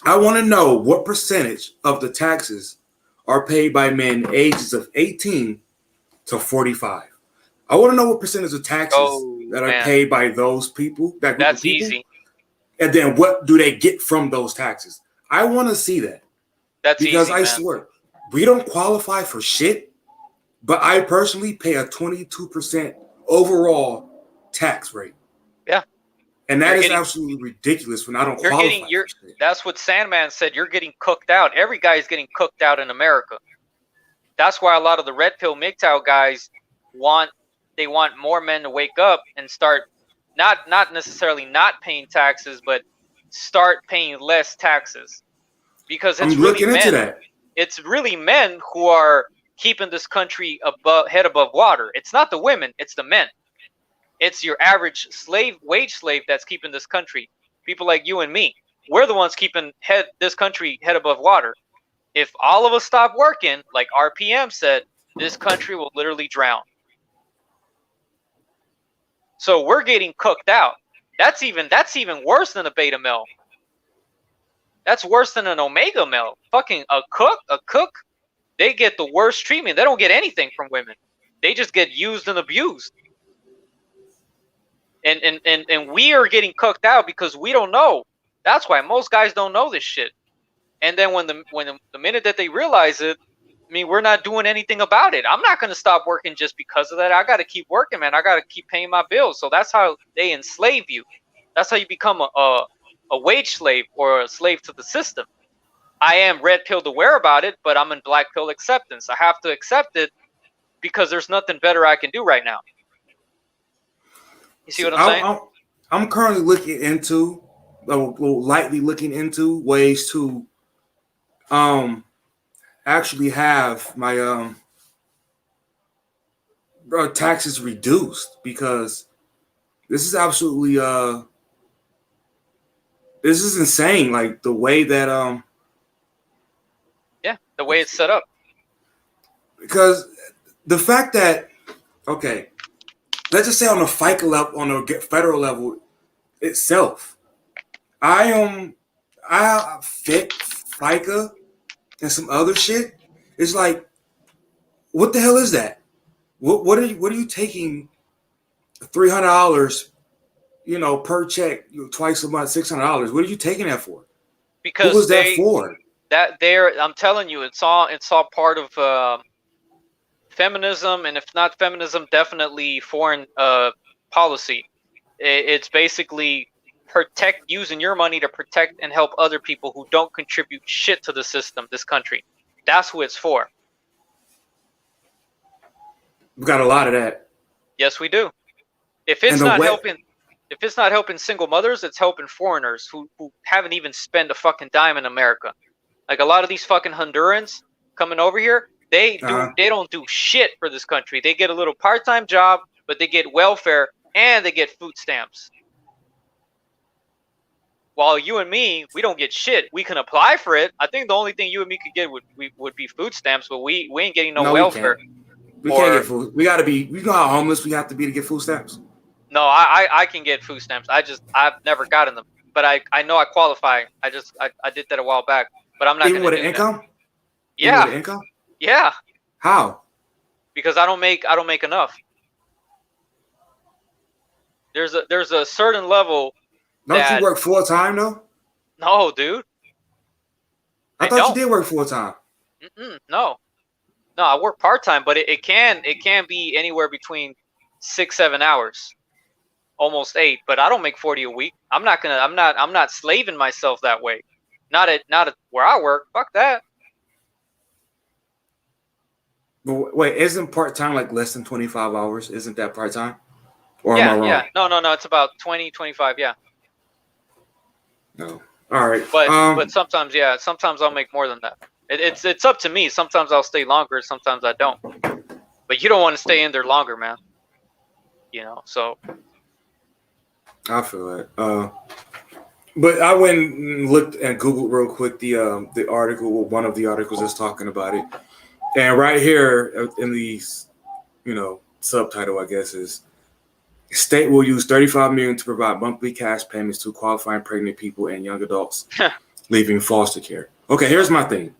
Speaker 1: I want to know what percentage of the taxes are paid by men ages of 18 to 45. I want to know what percentage of taxes
Speaker 2: Oh
Speaker 1: that are
Speaker 2: man,
Speaker 1: paid by those people, that group of
Speaker 2: that's
Speaker 1: people,
Speaker 2: easy.
Speaker 1: and then what do they get from those taxes? I want to see that
Speaker 2: That's
Speaker 1: because
Speaker 2: easy,
Speaker 1: I
Speaker 2: man.
Speaker 1: swear we don't qualify for shit, but I personally pay a 22% overall tax rate.
Speaker 2: Yeah,
Speaker 1: And that
Speaker 2: you're
Speaker 1: is
Speaker 2: getting
Speaker 1: absolutely ridiculous when I don't
Speaker 2: you're getting
Speaker 1: qualify for
Speaker 2: you're.
Speaker 1: shit.
Speaker 2: That's what Sandman said. You're getting cooked out. Every guy is getting cooked out in America. That's why a lot of the red pill MGTOW guys want more men to wake up and start not necessarily not paying taxes, but start paying less taxes because
Speaker 1: I'm looking into that.
Speaker 2: it's really men who are keeping this country head above water. It's not the women, it's the men. It's your average wage slave that's keeping this country. People like you and me, we're the ones keeping this country head above water. If all of us stop working, like RPM said, this country will literally drown. So we're getting cooked out. That's even worse than a beta male. That's worse than an omega male. Fucking a cook, they get the worst treatment. They don't get anything from women. They just get used and abused. And we are getting cooked out because we don't know. That's why most guys don't know this shit. And then when the minute that they realize it, I mean, we're not doing anything about it. I'm not going to stop working just because of that. I got to keep working, man. I got to keep paying my bills. So that's how they enslave you. That's how you become a wage slave or a slave to the system. I am red pilled aware about it, but I'm in black pill acceptance. I have to accept it because there's nothing better I can do right now. You see
Speaker 1: See,
Speaker 2: what I'm saying?
Speaker 1: I'm currently looking into, lightly looking into ways to um actually have my taxes reduced, because this is absolutely this is insane. Like the way that
Speaker 2: Yeah, the way it's set up.
Speaker 1: because the fact that, okay, let's just say on the FICA level, on the federal level itself, I I fit FICA and some other shit. It's like, what the hell is that? What are you taking $300, per check, twice a month, $600? What are you taking that for? Who
Speaker 2: Because
Speaker 1: is that for?
Speaker 2: I'm telling you, it's all part of feminism, and if not feminism, definitely foreign policy. It's basically using your money to protect and help other people who don't contribute shit to the system, this country. That's who it's for.
Speaker 1: We got a lot of that.
Speaker 2: Yes, we do. If
Speaker 1: And
Speaker 2: it's
Speaker 1: the
Speaker 2: not
Speaker 1: way,
Speaker 2: helping, if it's not helping single mothers, it's helping foreigners who haven't even spent a fucking dime in America. Like a lot of these fucking Hondurans coming over here, they don't do shit for this country. They get a little part-time job, but they get welfare and they get food stamps. While you and me, we don't get shit. We can apply for it. I think the only thing you and me could get would be food stamps, but we ain't getting no welfare.
Speaker 1: we can't get food. We gotta be. We know how homeless we have to be to get food stamps.
Speaker 2: No, I can get food stamps. I've never gotten them, but I know I qualify. I did that a while back, but I'm not
Speaker 1: Even
Speaker 2: gonna
Speaker 1: with
Speaker 2: do
Speaker 1: an
Speaker 2: that.
Speaker 1: income.
Speaker 2: Yeah,
Speaker 1: Even with an income.
Speaker 2: yeah,
Speaker 1: How?
Speaker 2: because I don't make enough. There's a certain level
Speaker 1: Don't
Speaker 2: that
Speaker 1: you work full time though?
Speaker 2: no, dude,
Speaker 1: I
Speaker 2: I
Speaker 1: thought you
Speaker 2: don't.
Speaker 1: did work full time.
Speaker 2: No, I work part time, but it can be anywhere between 6-7 hours, almost 8. But I don't make 40 a week. I'm not slaving myself that way. Not at where I work. Fuck that.
Speaker 1: But wait, isn't part time like less than 25 hours? Isn't that part time? Or am I
Speaker 2: Yeah,
Speaker 1: wrong?
Speaker 2: yeah. No. It's about 20, 25. Yeah.
Speaker 1: No. All right.
Speaker 2: But sometimes, yeah. Sometimes I'll make more than that. It's up to me. Sometimes I'll stay longer. Sometimes I don't. But you don't want to stay in there longer, man. So.
Speaker 1: I feel that. But I went and looked and Googled real quick the article, one of the articles that's talking about it, and right here in the subtitle, I guess, is state will use $35 million to provide monthly cash payments to qualifying pregnant people and young adults leaving foster care. Okay, here's my thing.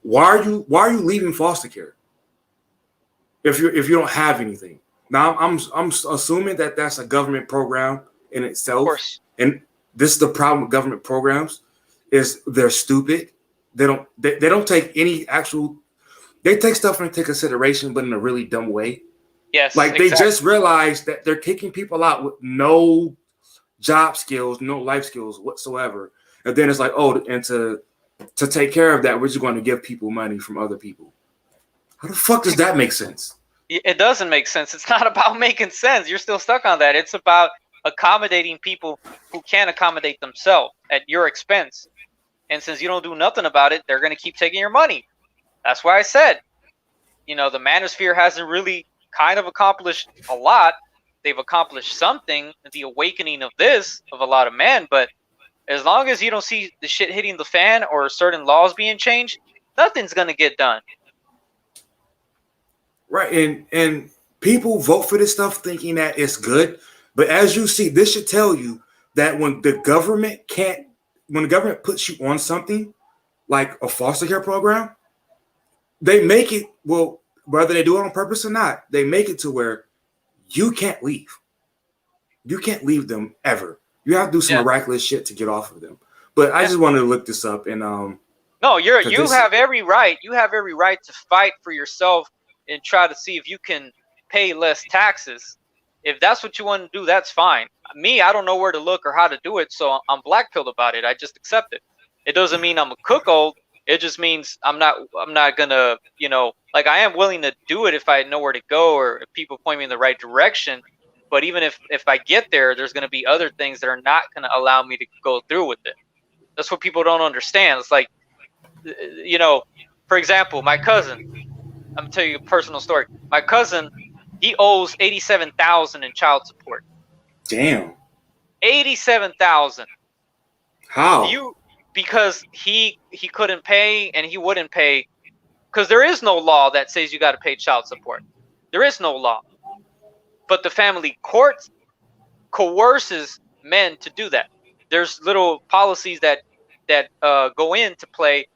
Speaker 1: Why are you leaving foster care if you don't have anything? Now I'm assuming that that's a government program in itself,
Speaker 2: Of course.
Speaker 1: and this is the problem with government programs is they're stupid. They don't take any actual. They take stuff into consideration, but in a really dumb way.
Speaker 2: Yes.
Speaker 1: Like
Speaker 2: exactly.
Speaker 1: they just realized that they're kicking people out with no job skills, no life skills whatsoever, and then it's like, oh, and to take care of that, we're just going to give people money from other people. How the fuck does that make sense?
Speaker 2: It doesn't make sense. It's not about making sense. You're still stuck on that. It's about accommodating people who can't accommodate themselves at your expense. And since you don't do nothing about it, they're going to keep taking your money. That's why I said, the manosphere hasn't really kind of accomplished a lot. They've accomplished something, the awakening of a lot of men. But as long as you don't see the shit hitting the fan or certain laws being changed, nothing's going to get done.
Speaker 1: Right, and people vote for this stuff thinking that it's good, but as you see, this should tell you that when the government puts you on something like a foster care program, they make it, well, whether they do it on purpose or not, they make it to where you can't leave. You can't leave them ever. You have to do some miraculous shit to get off of them. But I just wanted to look this up and
Speaker 2: no, you have every right. You have every right to fight for yourself and try to see if you can pay less taxes. If that's what you want to do, that's fine. Me, I don't know where to look or how to do it, so I'm blackpilled about it. I just accept it. It doesn't mean I'm a cuckold. It just means I'm not gonna, like, I am willing to do it if I know where to go or if people point me in the right direction. But even if I get there, there's gonna be other things that are not gonna allow me to go through with it. That's what people don't understand. It's like, for example, my cousin. I'm gonna tell you a personal story. My cousin, he owes 87,000 in child support.
Speaker 1: Damn.
Speaker 2: 87,000.
Speaker 1: How?
Speaker 2: You Because he couldn't pay and he wouldn't pay because there is no law that says you got to pay child support. There is no law. But the family court coerces men to do that. There's little policies that go into play,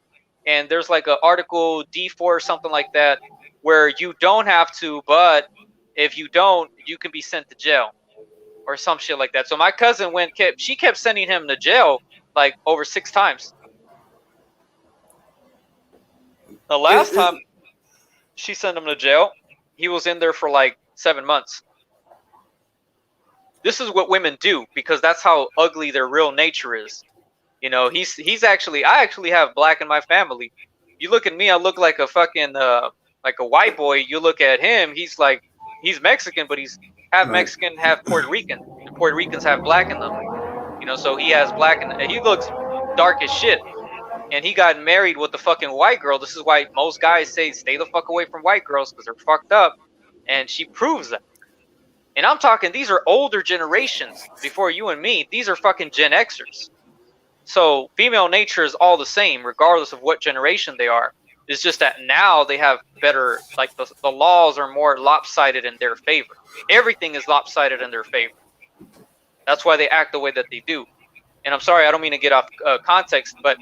Speaker 2: and there's like a Article D4 or something like that where you don't have to, but if you don't, you can be sent to jail or some shit like that. So my cousin she kept sending him to jail like over 6 times. The last time she sent him to jail, he was in there for like 7 months. This is what women do because that's how ugly their real nature is. He's actually, I actually have black in my family. You look at me, I look like a fucking like a white boy. You look at him, he's Mexican, but he's half Mexican, half Puerto Rican. And Puerto Ricans have black in them. So he has black and he looks dark as shit. And he got married with the fucking white girl. This is why most guys say stay the fuck away from white girls because they're fucked up. And she proves that. And I'm talking, these are older generations before you and me. These are fucking Gen Xers. So female nature is all the same, regardless of what generation they are. It's just that now they have better, like the laws are more lopsided in their favor. Everything is lopsided in their favor. That's why they act the way that they do. And I'm sorry, I don't mean to get off context, but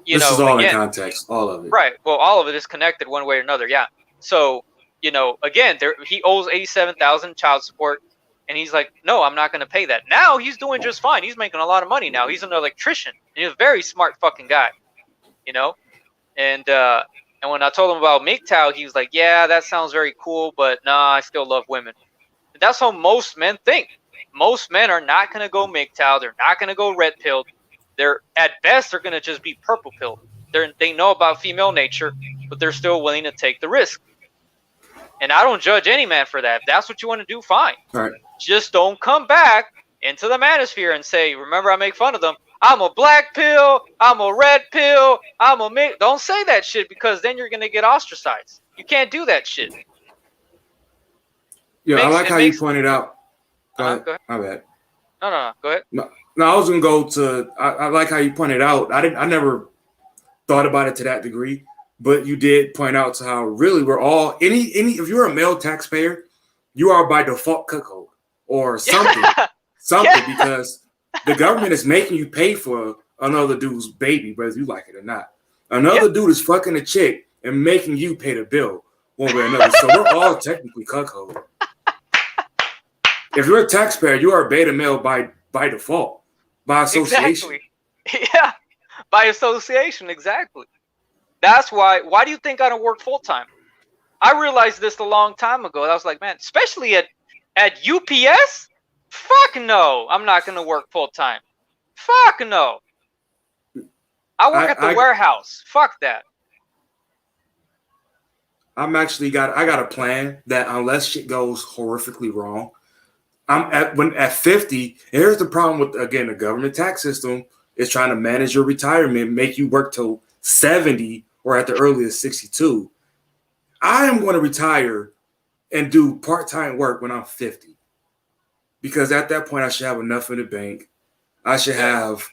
Speaker 1: this is all in context, all of it.
Speaker 2: Right. Well, all of it is connected one way or another. Yeah. So, again, he owes 87,000 child support, and he's like, no, I'm not going to pay that. Now he's doing just fine. He's making a lot of money now. He's an electrician. And he's a very smart fucking guy, And when I told him about MGTOW, he was like, yeah, that sounds very cool, but nah, I still love women. And that's how most men think. Most men are not going to go MGTOW. They're not going to go red pilled. At best, they're going to just be purple pilled. They know about female nature, but they're still willing to take the risk. And I don't judge any man for that. If that's what you want to do, fine.
Speaker 1: Right.
Speaker 2: Just don't come back into the manosphere and say, remember, I make fun of them. I'm a black pill. I'm a red pill. Don't say that shit because then you're going to get ostracized. You can't do that shit.
Speaker 1: Yeah, I like how you pointed out.
Speaker 2: Go ahead.
Speaker 1: My bad.
Speaker 2: No. Go ahead.
Speaker 1: No, I was going to go to, I like how you pointed out. I never thought about it to that degree. But you did point out to how really we're all if you're a male taxpayer, you are by default cuckold or something, because the government is making you pay for another dude's baby, whether you like it or not. Another dude is fucking a chick and making you pay the bill one way or another. So we're all technically cuckold. If you're a taxpayer, you are a beta male by default, by association.
Speaker 2: Exactly. Yeah, by association, exactly. That's why do you think I don't work full time? I realized this a long time ago. I was like, man, especially at UPS, fuck no, I'm not going to work full time. Fuck no. I work at the warehouse. Fuck that.
Speaker 1: I got a plan that unless shit goes horrifically wrong, at 50, and here's the problem with, again, the government tax system is trying to manage your retirement, make you work till 70 or at the earliest 62. I am going to retire and do part-time work when I'm 50. Because at that point I should have enough in the bank. I should have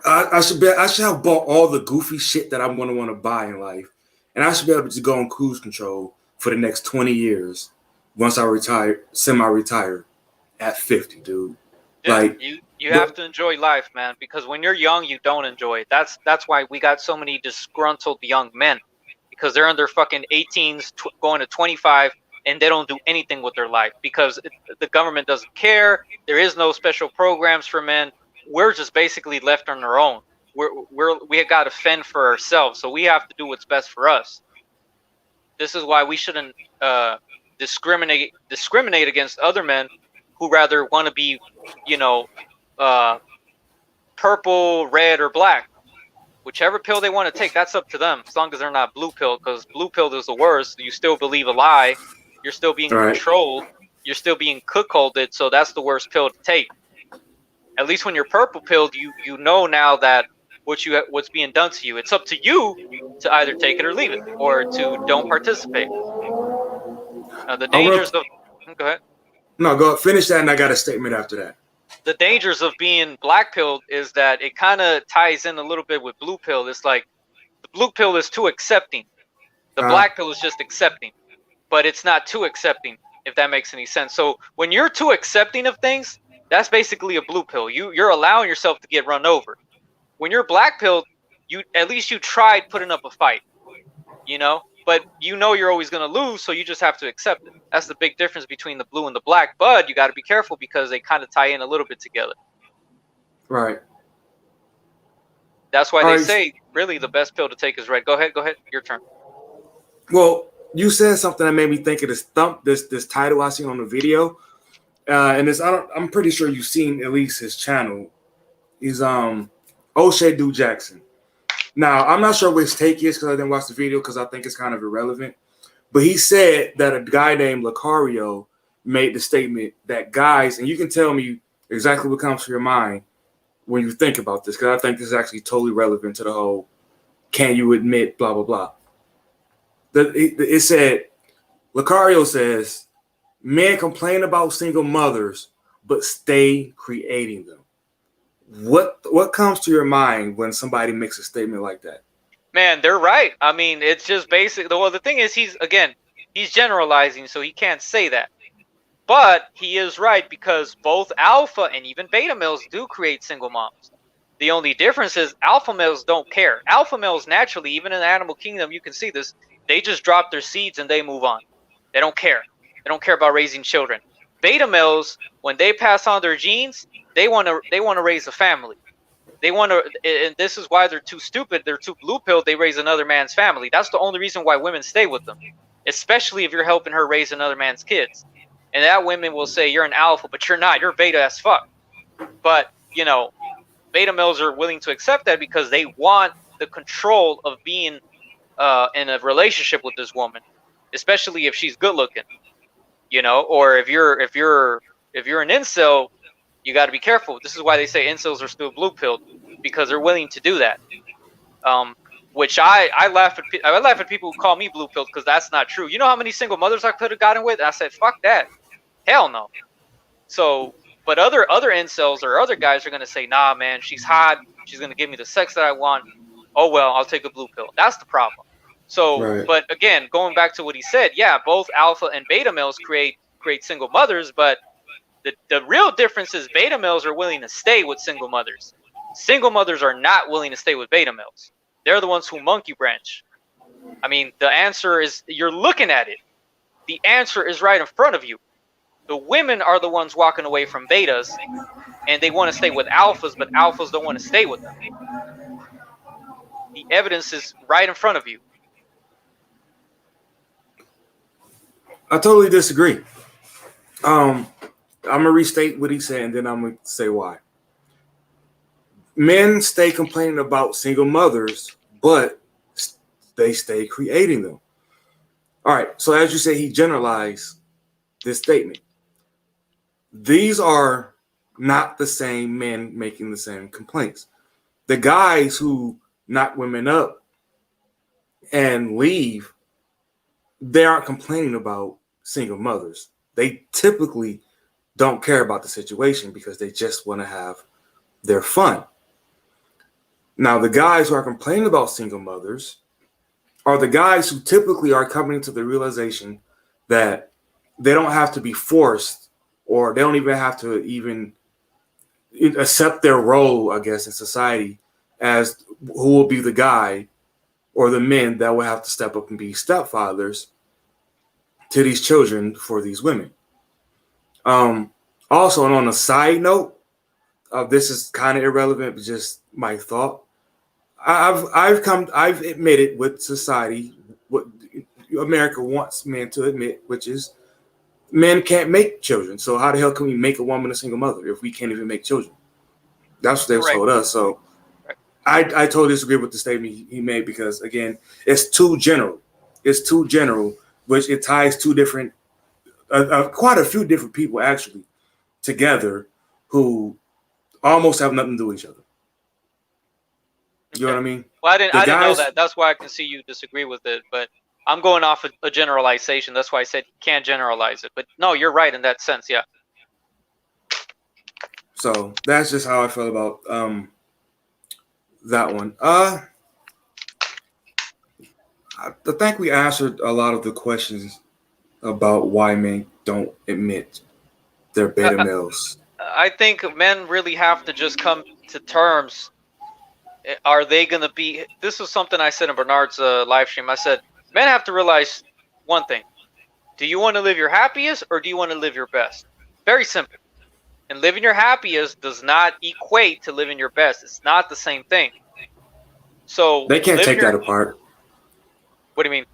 Speaker 1: bought all the goofy shit that I'm going to want to buy in life. And I should be able to go on cruise control for the next 20 years once I retire, semi-retire at 50, dude.
Speaker 2: Yeah,
Speaker 1: like
Speaker 2: you have to enjoy life, man, because when you're young, you don't enjoy it. That's why we got so many disgruntled young men, because they're in their fucking 18s going to 25 and they don't do anything with their life because the government doesn't care. There is no special programs for men. We're just basically left on our own. We got to fend for ourselves, so we have to do what's best for us. This is why we shouldn't discriminate against other men who rather want to be, you know, uh, purple, red, or black. Whichever pill they want to take, that's up to them. As long as they're not blue pill, because blue pill is the worst. You still believe a lie. You're still being
Speaker 1: All right.
Speaker 2: controlled. You're still being cuckolded. So that's the worst pill to take. At least when you're purple pilled, you know now that what's being done to you. It's up to you to either take it or leave it, or to don't participate. The
Speaker 1: I
Speaker 2: dangers
Speaker 1: want
Speaker 2: of go ahead.
Speaker 1: no go finish that, and I got a statement after that.
Speaker 2: The dangers of being black pilled is that it kind of ties in a little bit with blue pill. It's like the blue pill is too accepting. The
Speaker 1: Uh,
Speaker 2: black pill is just accepting, but it's not too accepting, if that makes any sense. So when you're too accepting of things, that's basically a blue pill. You're allowing yourself to get run over. When you're black pilled, you at least you tried putting up a fight, you know? But you know you're always going to lose, so you just have to accept it. That's the big difference between the blue and the black. But you got to be careful because they kind of tie in a little bit together.
Speaker 1: right.
Speaker 2: That's why
Speaker 1: All
Speaker 2: they
Speaker 1: right.
Speaker 2: say really the best pill to take is red. Go ahead, your turn.
Speaker 1: Well, you said something that made me think of this title I seen on the video, and I'm pretty sure you've seen at least his channel. He's O'Shea Do Jackson. Now I'm not sure what his take is because I didn't watch the video because I think it's kind of irrelevant. But he said that a guy named Lucario made the statement that guys, and you can tell me exactly what comes to your mind when you think about this, because I think this is actually totally relevant to the whole can you admit blah blah blah. It said Lucario says men complain about single mothers but stay creating them. What comes to your mind when somebody makes a statement like that?
Speaker 2: Man, they're right. I mean, it's just basic. Well, the thing is, he's generalizing, so he can't say that. But he is right because both alpha and even beta males do create single moms. The only difference is alpha males don't care. Alpha males naturally, even in the animal kingdom, you can see this. They just drop their seeds and they move on. They don't care. They don't care about raising children. Beta males, when they pass on their genes, they want to raise a family. They want to, and this is why they're too stupid. They're too blue pilled. They raise another man's family. That's the only reason why women stay with them, especially if you're helping her raise another man's kids. And that women will say you're an alpha, but you're not. You're beta as fuck. But you know, beta males are willing to accept that because they want the control of being in a relationship with this woman, especially if she's good looking. You know, or if you're an incel, you got to be careful. This is why they say incels are still blue pilled, because they're willing to do that. Which I laugh at people who call me blue pilled because that's not true. You know how many single mothers I could have gotten with? And I said, fuck that, hell no. So, but other incels or other guys are gonna say, nah, man, she's hot. She's gonna give me the sex that I want. Oh well, I'll take a blue pill. That's the problem. So,
Speaker 1: Right.
Speaker 2: but again, going back to what he said, yeah, both alpha and beta males create single mothers, but the real difference is beta males are willing to stay with single mothers. Single mothers are not willing to stay with beta males. They're the ones who monkey branch. I mean, the answer is, you're looking at it. The answer is right in front of you. The women are the ones walking away from betas, and they want to stay with alphas, but alphas don't want to stay with them. The evidence is right in front of you.
Speaker 1: I totally disagree. I'm gonna restate what he said, and then I'm gonna say why. Men stay complaining about single mothers, but they stay creating them. All right. So as you say, he generalized this statement. These are not the same men making the same complaints. The guys who knock women up and leave, they aren't complaining about single mothers. They typically don't care about the situation because they just want to have their fun. Now, the guys who are complaining about single mothers are the guys who typically are coming to the realization that they don't have to be forced, or they don't even have to even accept their role, I guess, in society as who will be the guy or the men that will have to step up and be stepfathers to these children for these women. Also, and on a side note, this is kind of irrelevant, but just my thought. I've admitted what society, what America wants men to admit, which is Men can't make children. So how the hell can we make a woman a single mother if we can't even make children? That's what they've
Speaker 2: Right.
Speaker 1: told us. So
Speaker 2: Right.
Speaker 1: I totally disagree with the statement he made because again, it's too general. It's too general, which it ties two different, quite a few different people actually together who almost have nothing to do with each other. You know
Speaker 2: Okay.
Speaker 1: what I mean?
Speaker 2: Well,
Speaker 1: The
Speaker 2: I didn't know
Speaker 1: guys,
Speaker 2: that. That's why I can see you disagree with it. But I'm going off a generalization. That's why I said you can't generalize it. But no, you're right in that sense. Yeah.
Speaker 1: so that's just how I feel about that one. I think we answered a lot of the questions about why men don't admit they're beta
Speaker 2: I,
Speaker 1: males.
Speaker 2: I think men really have to just come to terms. Are they going to be? This was something I said in Bernard's live stream. I said men have to realize one thing: do you want to live your happiest or do you want to live your best? Very simple. And living your happiest does not equate to living your best. It's not the same thing. So
Speaker 1: They can't
Speaker 2: living
Speaker 1: take that
Speaker 2: your
Speaker 1: apart.
Speaker 2: what do you mean?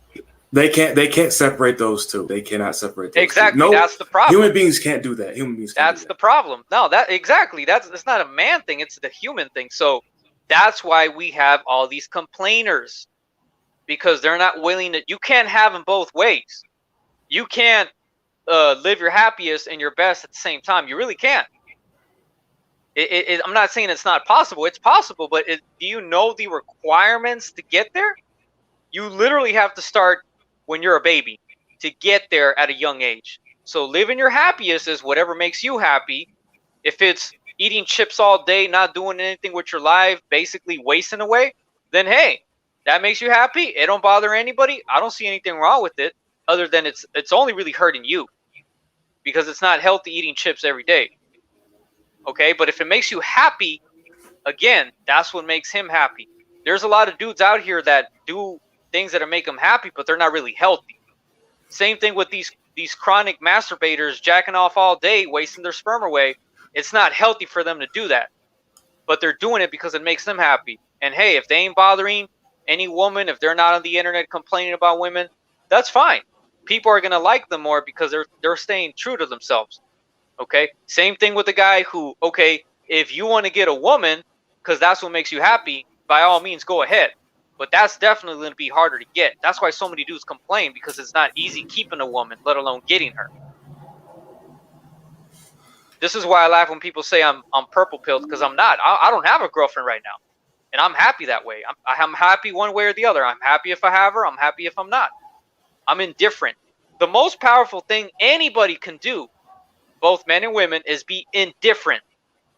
Speaker 1: They can't separate those two. They cannot separate those two.
Speaker 2: Exactly.
Speaker 1: No,
Speaker 2: That's the problem.
Speaker 1: human beings can't do that. Human beings can't do
Speaker 2: That's
Speaker 1: that.
Speaker 2: the problem. No, that exactly. That's not a man thing. It's the human thing. So that's why we have all these complainers because they're not willing to. You can't have them both ways. You can't live your happiest and your best at the same time. You really can't. I'm not saying it's not possible. It's possible, but do you know the requirements to get there? You literally have to start when you're a baby to get there at a young age. So living your happiest is whatever makes you happy. If it's eating chips all day, not doing anything with your life, basically wasting away, then hey, that makes you happy. It don't bother anybody. I don't see anything wrong with it, other than it's only really hurting you because it's not healthy eating chips every day. Okay, but if it makes you happy, again, that's what makes him happy. There's a lot of dudes out here that do things that make them happy, but they're not really healthy. Same thing with these chronic masturbators jacking off all day, wasting their sperm away. It's not healthy for them to do that, but they're doing it because it makes them happy. And hey, if they ain't bothering any woman, if they're not on the internet complaining about women, that's fine. People are gonna like them more because they're staying true to themselves. Okay. Same thing with the guy who, okay, if you want to get a woman because that's what makes you happy, by all means, go ahead. But that's definitely going to be harder to get. That's why so many dudes complain because it's not easy keeping a woman, let alone getting her. This is why I laugh when people say I'm purple pilled because I'm not. I don't have a girlfriend right now, and I'm happy that way. I'm happy one way or the other. I'm happy if I have her. I'm happy if I'm not. I'm indifferent. The most powerful thing anybody can do, both men and women, is be indifferent.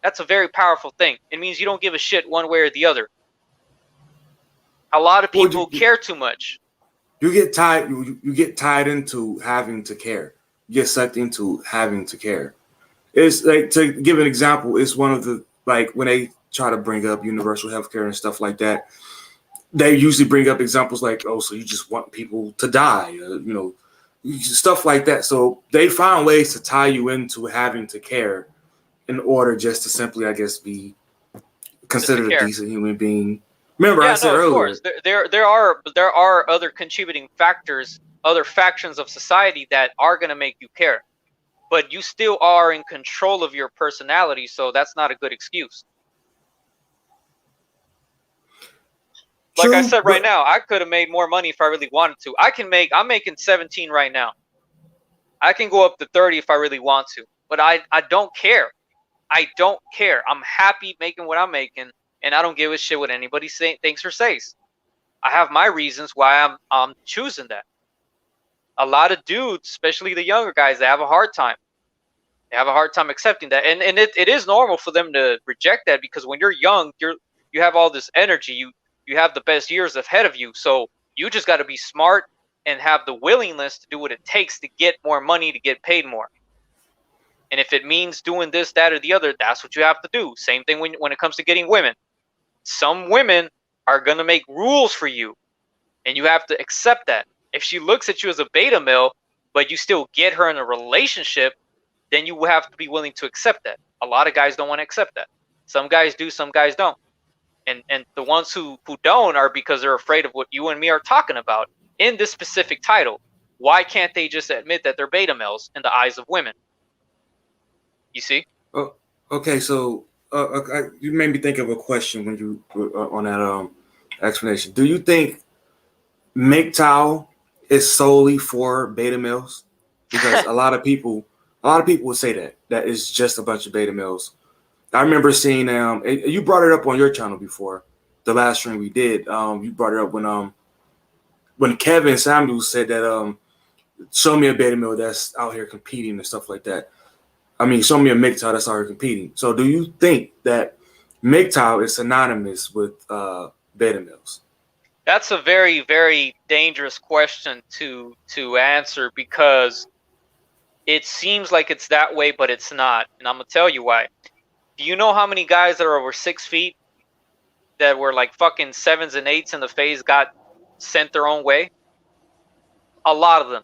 Speaker 2: That's a very powerful thing. It means you don't give a shit one way or the other. A lot of
Speaker 1: Well,
Speaker 2: people care too much.
Speaker 1: you get tied. You get tied into having to care. You get sucked into having to care. It's like, to give an example, it's one of the, like, when they try to bring up universal health care and stuff like that, they usually bring up examples like, oh, so you just want people to die, stuff like that. So they find ways to tie you into having to care in order just to simply, I guess, be
Speaker 2: Just to
Speaker 1: considered a
Speaker 2: care.
Speaker 1: decent human being. Remember, I
Speaker 2: Yeah,
Speaker 1: said
Speaker 2: no, of
Speaker 1: earlier,
Speaker 2: course. There are other contributing factors, other factions of society that are going to make you care. But you still are in control of your personality, so that's not a good excuse. Like I
Speaker 1: true,
Speaker 2: said right
Speaker 1: but
Speaker 2: now, I could have made more money if I really wanted to. I'm making 17 right now. I can go up to 30 if I really want to. But I don't care. I don't care. I'm happy making what I'm making, and I don't give a shit what anybody thinks or says. I have my reasons why I'm choosing that. A lot of dudes, especially the younger guys, they have a hard time. They have a hard time accepting that, and it is normal for them to reject that because when you're young, you have all this energy. You have the best years ahead of you, so you just got to be smart and have the willingness to do what it takes to get more money, to get paid more. And if it means doing this, that, or the other, that's what you have to do. Same thing when it comes to getting women. Some women are going to make rules for you, and you have to accept that. If she looks at you as a beta male, but you still get her in a relationship, then you will have to be willing to accept that. A lot of guys don't want to accept that. Some guys do, some guys don't. And the ones who don't are because they're afraid of what you and me are talking about in this specific title. Why can't they just admit that they're beta males in the eyes of women? You see?
Speaker 1: Oh, okay. So you made me think of a question when you on that explanation. Do you think MGTOW is solely for beta males? Because a lot of people would say that it's just a bunch of beta males. I remember seeing you brought it up on your channel before the last stream we did. You brought it up when Kevin Samuels said that show me a beta male that's out here competing and stuff like that. I mean, show me a MGTOW that's out here competing. So do you think that MGTOW is synonymous with beta males?
Speaker 2: That's a very, very dangerous question to answer because it seems like it's that way, but it's not. And I'm gonna tell you why. Do you know how many guys that are over 6 feet that were like fucking sevens and eights in the face got sent their own way? A lot of them.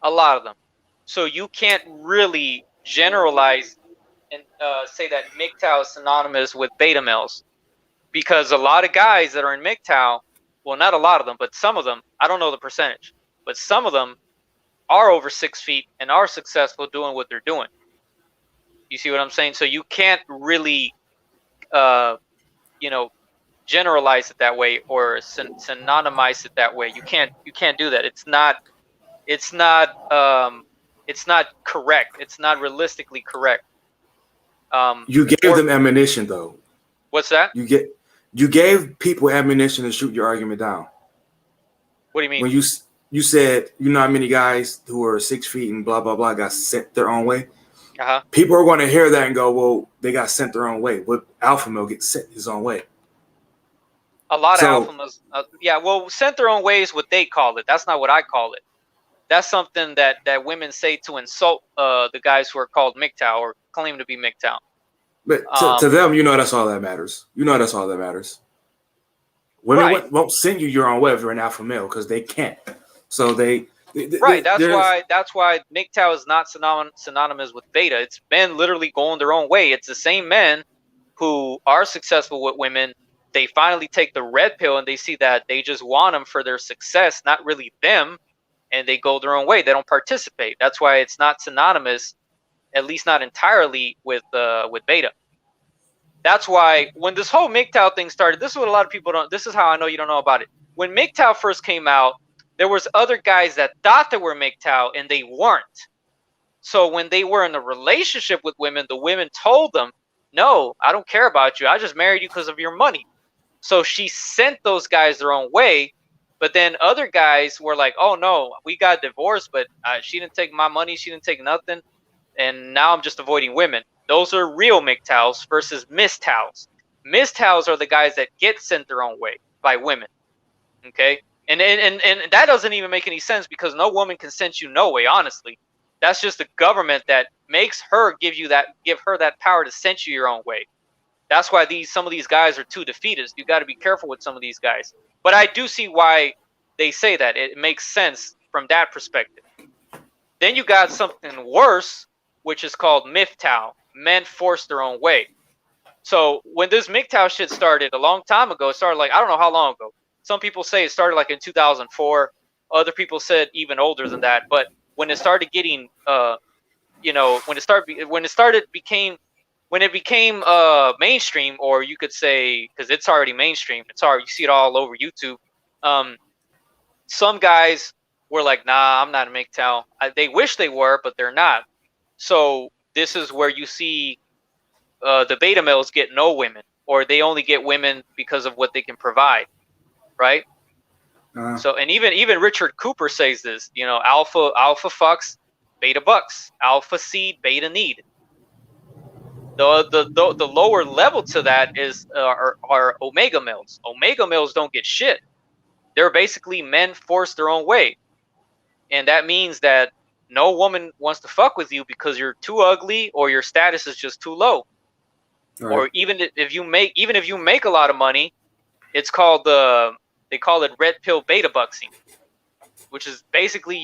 Speaker 2: A lot of them. So you can't really generalize and say that MGTOW is synonymous with beta males because a lot of guys that are in MGTOW, well, not a lot of them, but some of them, I don't know the percentage, but some of them are over 6 feet and are successful doing what they're doing. You see what I'm saying? So you can't really, you know, generalize it that way or synonymize it that way. You can't do that. It's not correct. It's not realistically correct.
Speaker 1: You gave them ammunition, though.
Speaker 2: What's that?
Speaker 1: You gave people ammunition to shoot your argument down.
Speaker 2: What do you mean?
Speaker 1: When you said you know how many guys who are 6 feet and blah blah blah got sent their own way. People are going to hear that and go, well, they got sent their own way. But alpha male gets sent his own way.
Speaker 2: A lot of alpha males, yeah. Well, sent their own way is what they call it. That's not what I call it. That's something that women say to insult the guys who are called MGTOW or claim to be MGTOW.
Speaker 1: But to them, that's all that matters. That's all that matters. Women won't send you your own way if you're an alpha male because they can't. So
Speaker 2: that's why MGTOW is not synonymous with beta. It's men literally going their own way. It's the same men who are successful with women. They finally take the red pill and they see that they just want them for their success, not really them, and they go their own way. They don't participate. That's why it's not synonymous, at least not entirely, with beta. That's why when this whole MGTOW thing started, this is what a lot of people don't. This is how I know you don't know about it. When MGTOW first came out, there was other guys that thought they were MGTOW and they weren't. So when they were in a relationship with women, the women told them, "No, I don't care about you. I just married you because of your money." So she sent those guys their own way. But then other guys were like, "Oh no, we got divorced, but she didn't take my money. She didn't take nothing, and now I'm just avoiding women." Those are real MGTOWs versus MSTOWs. MSTOWs are the guys that get sent their own way by women. Okay. And that doesn't even make any sense because no woman can send you no way, honestly. That's just the government that makes her give her that power to send you your own way. That's why some of these guys are too defeatist. You got to be careful with some of these guys. But I do see why they say that. It makes sense from that perspective. Then you got something worse, which is called MGTOW. Men force their own way. So when this MGTOW shit started a long time ago, it started like, I don't know how long ago. Some people say it started like in 2004. Other people said even older than that. But when it started getting, when it became mainstream, or you could say, because it's already mainstream, you see it all over YouTube. Some guys were like, nah, I'm not a MGTOW. They wish they were, but they're not. So this is where you see the beta males get no women, or they only get women because of what they can provide, right? So, and even Richard Cooper says this, alpha fucks, beta bucks, alpha seed, beta need. The lower level to that is are omega males. Omega males don't get shit. They're basically men forced their own way, and that means that no woman wants to fuck with you because you're too ugly or your status is just too low. Right. Or even if you make a lot of money, it's called they call it red pill beta buxing, which is basically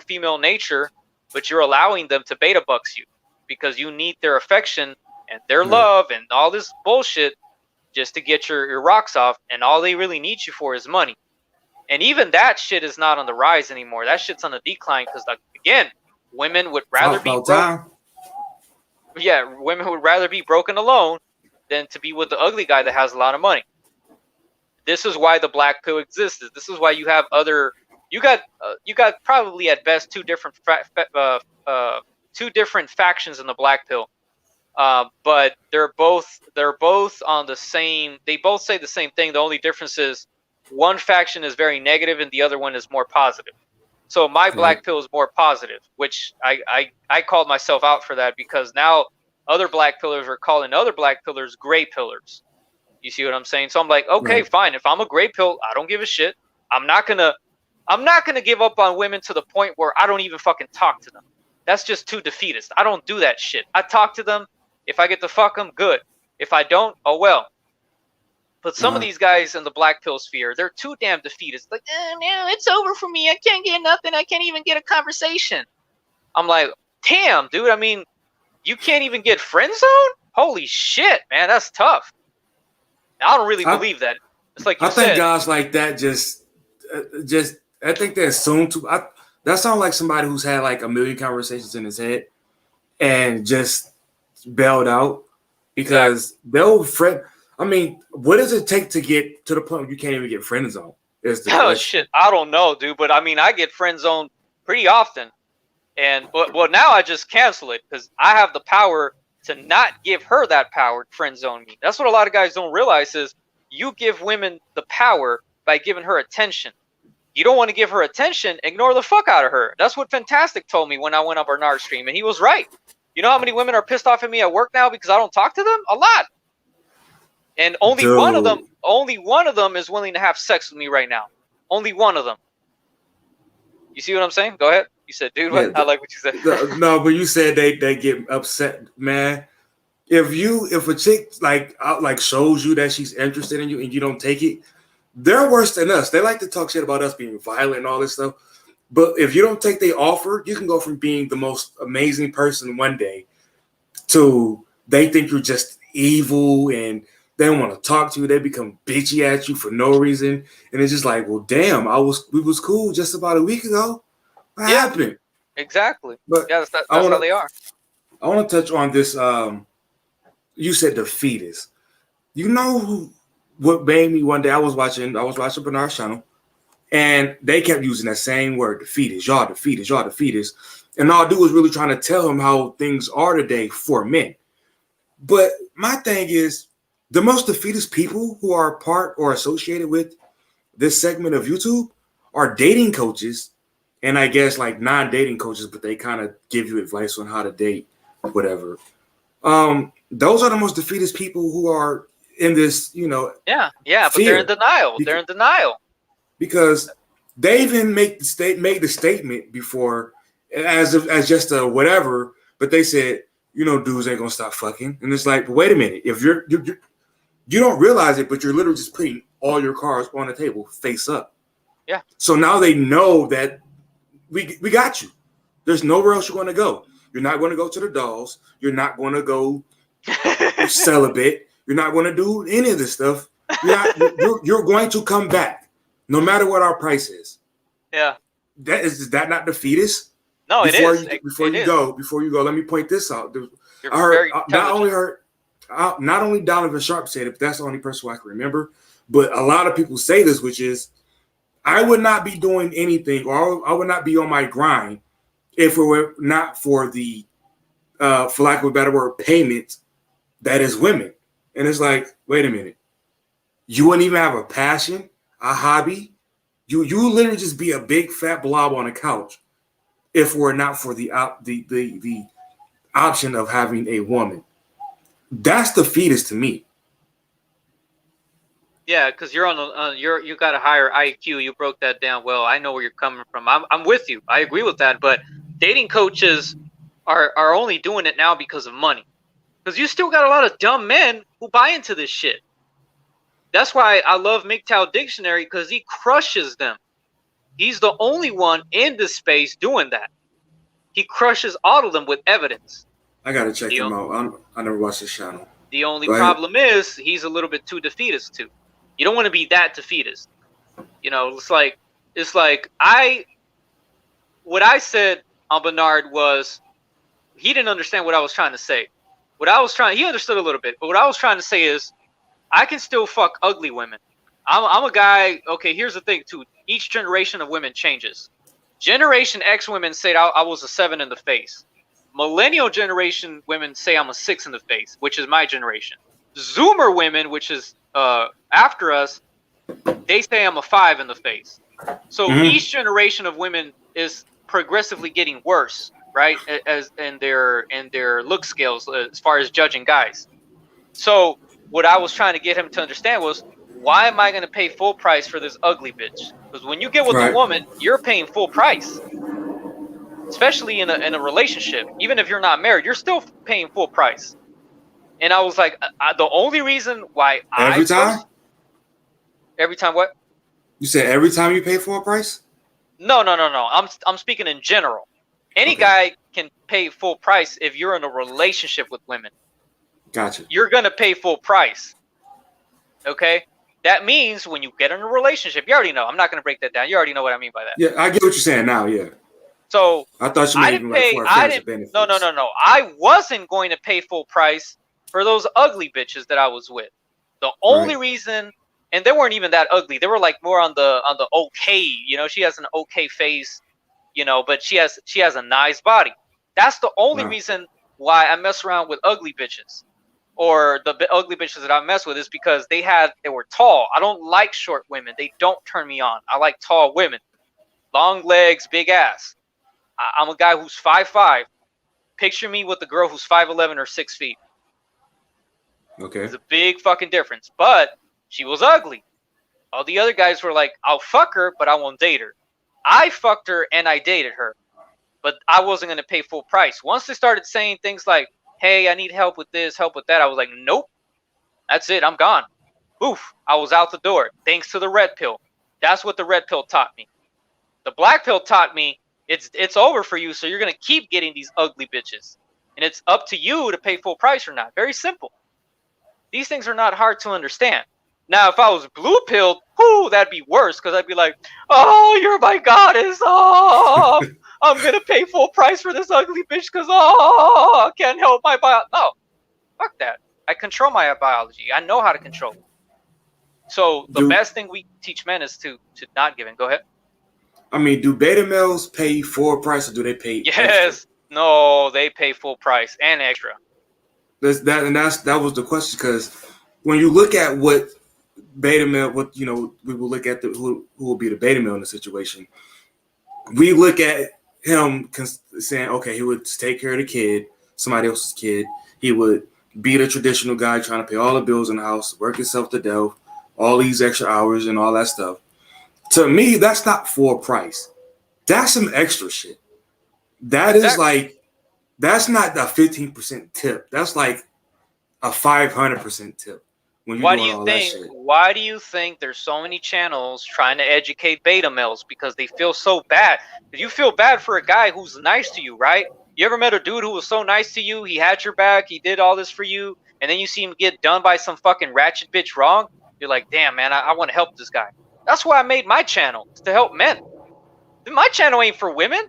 Speaker 2: female nature, but you're allowing them to beta bucks you because you need their affection and their love and all this bullshit just to get your rocks off, and all they really need you for is money. And even that shit is not on the rise anymore. That shit's on the decline because, again, women would rather be
Speaker 1: About
Speaker 2: broke.
Speaker 1: time.
Speaker 2: Yeah, women would rather be broken alone than to be with the ugly guy that has a lot of money. This is why the black pill existed. This is why you have other. You got probably at best two different factions in the black pill. But they're both on the same. They both say the same thing. The only difference is one faction is very negative and the other one is more positive. So my black pill is more positive, which I called myself out for that because now other black pillars are calling other black pillars gray pillars. You see what I'm saying? So I'm like, okay, fine. If I'm a gray pill, I don't give a shit. I'm not gonna give up on women to the point where I don't even fucking talk to them. That's just too defeatist. I don't do that shit. I talk to them. If I get to fuck them, good. If I don't, oh well. But some of these guys in the black pill sphere, they're too damn defeatist. Like, no, it's over for me. I can't get nothing. I can't even get a conversation. I'm like, damn, dude. I mean, you can't even get friend zone? Holy shit, man. That's tough. I don't really believe that. It's like you said.
Speaker 1: I think guys like that just I think they assume too. That sounds like somebody who's had like a million conversations in his head and just bailed out because they'll friend. I mean, what does it take to get to the point where you can't even get friend zone?
Speaker 2: Oh shit, I don't know, dude. But I mean, I get friend zoned pretty often, and but now I just cancel it because I have the power to not give her that power to friend zone me. That's what a lot of guys don't realize is you give women the power by giving her attention. You don't want to give her attention, ignore the fuck out of her. That's what Fantastic told me when I went on Bernard's stream, and he was right. You know how many women are pissed off at me at work now because I don't talk to them? A lot. And only one of them is willing to have sex with me right now. Only one of them. You see what I'm saying? Go ahead. You said, dude, what? I like what you said.
Speaker 1: No, but you said they get upset, man. If a chick like shows you that she's interested in you and you don't take it, they're worse than us. They like to talk shit about us being violent and all this stuff. But if you don't take their offer, you can go from being the most amazing person one day to they think you're just evil and they don't want to talk to you. They become bitchy at you for no reason. And it's just like, well, damn, we was cool just about a week ago. What happened?
Speaker 2: Exactly.
Speaker 1: But
Speaker 2: yeah, that's how they are.
Speaker 1: I want to touch on this. You said the fetus. You know what made me one day? I was watching Bernard's channel, and they kept using that same word, the fetus. Y'all the fetus. Y'all the fetus. And all I do was really trying to tell him how things are today for men. But my thing is, the most defeatist people who are part or associated with this segment of YouTube are dating coaches, and I guess like non-dating coaches, but they kind of give you advice on how to date, whatever. Those are the most defeatist people who are in this,
Speaker 2: Yeah, but they're in denial. They're in denial
Speaker 1: because they even made the statement before as just a whatever, but they said, dudes ain't gonna stop fucking, and it's like, but wait a minute, if you don't realize it, but you're literally just putting all your cards on the table face up.
Speaker 2: Yeah.
Speaker 1: So now they know that we got you. There's nowhere else you're going to go. You're not going to go to the dolls. You're not going to go celibate. You're not going to do any of this stuff. You're going to come back, no matter what our price is.
Speaker 2: Yeah.
Speaker 1: Is that not the fetus?
Speaker 2: No,
Speaker 1: Before you go, let me point this out. I heard not only Donovan Sharp said it, but that's the only person who I can remember. But a lot of people say this, which is, I would not be doing anything, or I would not be on my grind if it were not for the, for lack of a better word, payment that is women. And it's like, wait a minute, you wouldn't even have a passion, a hobby. You literally just be a big fat blob on a couch if we're not for the option of having a woman. That's the fetus to me.
Speaker 2: Yeah, because you're on you got a higher IQ. You broke that down well. I know where you're coming from. I'm with you. I agree with that. But dating coaches are only doing it now because of money. Because you still got a lot of dumb men who buy into this shit. That's why I love MGTOW Dictionary, because he crushes them. He's the only one in this space doing that. He crushes all of them with evidence.
Speaker 1: I gotta check him out. I never watched his channel.
Speaker 2: The only problem is he's a little bit too defeatist too. You don't want to be that defeatist. You know, it's like what I said on Bernard was he didn't understand what I was trying to say. He understood a little bit, but what I was trying to say is I can still fuck ugly women. I'm a guy. Okay, here's the thing too. Each generation of women changes. Generation X women say I was a 7 in the face. Millennial generation women say I'm a 6 in the face, which is my generation. Zoomer women, which is after us, they say I'm a 5 in the face. So
Speaker 1: Mm-hmm.
Speaker 2: each generation of women is progressively getting worse, right? As in their look scales as far as judging guys. So what I was trying to get him to understand was why am I going to pay full price for this ugly bitch? Because when you get with a
Speaker 1: Right.
Speaker 2: woman, you're paying full price, especially in a relationship. Even if you're not married, you're still paying full price. And I was like, the only reason why I
Speaker 1: Every time?
Speaker 2: every time what?
Speaker 1: You said every time you pay full price?
Speaker 2: No. I'm speaking in general. Any
Speaker 1: Okay.
Speaker 2: guy can pay full price if you're in a relationship with women.
Speaker 1: Gotcha.
Speaker 2: You're gonna pay full price. Okay? That means when you get in a relationship, you already know. I'm not gonna break that down. You already know what I mean by that.
Speaker 1: Yeah, I get what you're saying now. Yeah.
Speaker 2: So
Speaker 1: I thought you
Speaker 2: I
Speaker 1: meant
Speaker 2: didn't
Speaker 1: even like
Speaker 2: pay
Speaker 1: for
Speaker 2: I
Speaker 1: friends and
Speaker 2: didn't no no
Speaker 1: benefits.
Speaker 2: no no. I wasn't going to pay full price for those ugly bitches that I was with. The only
Speaker 1: Right.
Speaker 2: reason and they weren't even that ugly. They were like more on the okay, she has an okay face, but she has a nice body. That's the only
Speaker 1: Right.
Speaker 2: reason why I mess around with ugly bitches. Or the ugly bitches that I mess with is because they were tall. I don't like short women. They don't turn me on. I like tall women. Long legs, big ass. I'm a guy who's 5'5". Picture me with a girl who's 5'11" or 6 feet.
Speaker 1: Okay.
Speaker 2: It's a big fucking difference. But she was ugly. All the other guys were like, I'll fuck her, but I won't date her. I fucked her and I dated her, but I wasn't gonna pay full price. Once they started saying things like, "Hey, I need help with this, help with that," I was like, "Nope, that's it. I'm gone." Oof! I was out the door. Thanks to the red pill. That's what the red pill taught me. The black pill taught me it's over for you, so you're gonna keep getting these ugly bitches, and it's up to you to pay full price or not. Very simple. These things are not hard to understand. Now, if I was blue pilled, whoo, that'd be worse because I'd be like, "Oh, you're my goddess. Oh, I'm gonna pay full price for this ugly bitch because I can't help my bio." No, fuck that. I control my biology. I know how to control it. So the
Speaker 1: Do
Speaker 2: best thing we teach men is to not give in. Go ahead.
Speaker 1: do beta males pay full price or do they pay extra?
Speaker 2: Yes. No, they pay full price and extra.
Speaker 1: That was the question because when you look at what beta male, what we will look at who will be the beta male in the situation. We look at him saying, okay, he would take care of the kid, somebody else's kid. He would be the traditional guy trying to pay all the bills in the house, work himself to death, all these extra hours and all that stuff. To me, that's not full price. That's some extra shit. That is
Speaker 2: Exactly.
Speaker 1: like that's not a 15% tip. That's like a 500% tip when you're
Speaker 2: Why do
Speaker 1: doing
Speaker 2: you
Speaker 1: all that
Speaker 2: think
Speaker 1: shit.
Speaker 2: why do you think there's so many channels trying to educate beta males because they feel so bad? You feel bad for a guy who's nice to you, right? You ever met a dude who was so nice to you, he had your back, he did all this for you, and then you see him get done by some fucking ratchet bitch wrong? You're like, damn man, I want to help this guy. That's why I made my channel, is to help men. My channel ain't for women.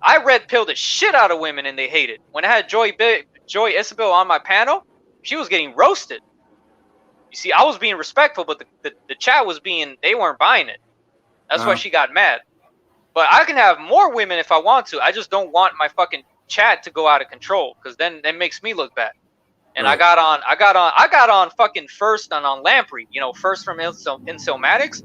Speaker 2: I red pilled the shit out of women and they hate it. When I had Joy Isabel on my panel, she was getting roasted. You see, I was being respectful, but the chat was they weren't buying it. That's why
Speaker 1: Uh,
Speaker 2: she got mad. But I can have more women if I want to. I just don't want my fucking chat to go out of control because then that makes me look bad. And
Speaker 1: right.
Speaker 2: I got on fucking first and on Lamprey, first from Incilmatics.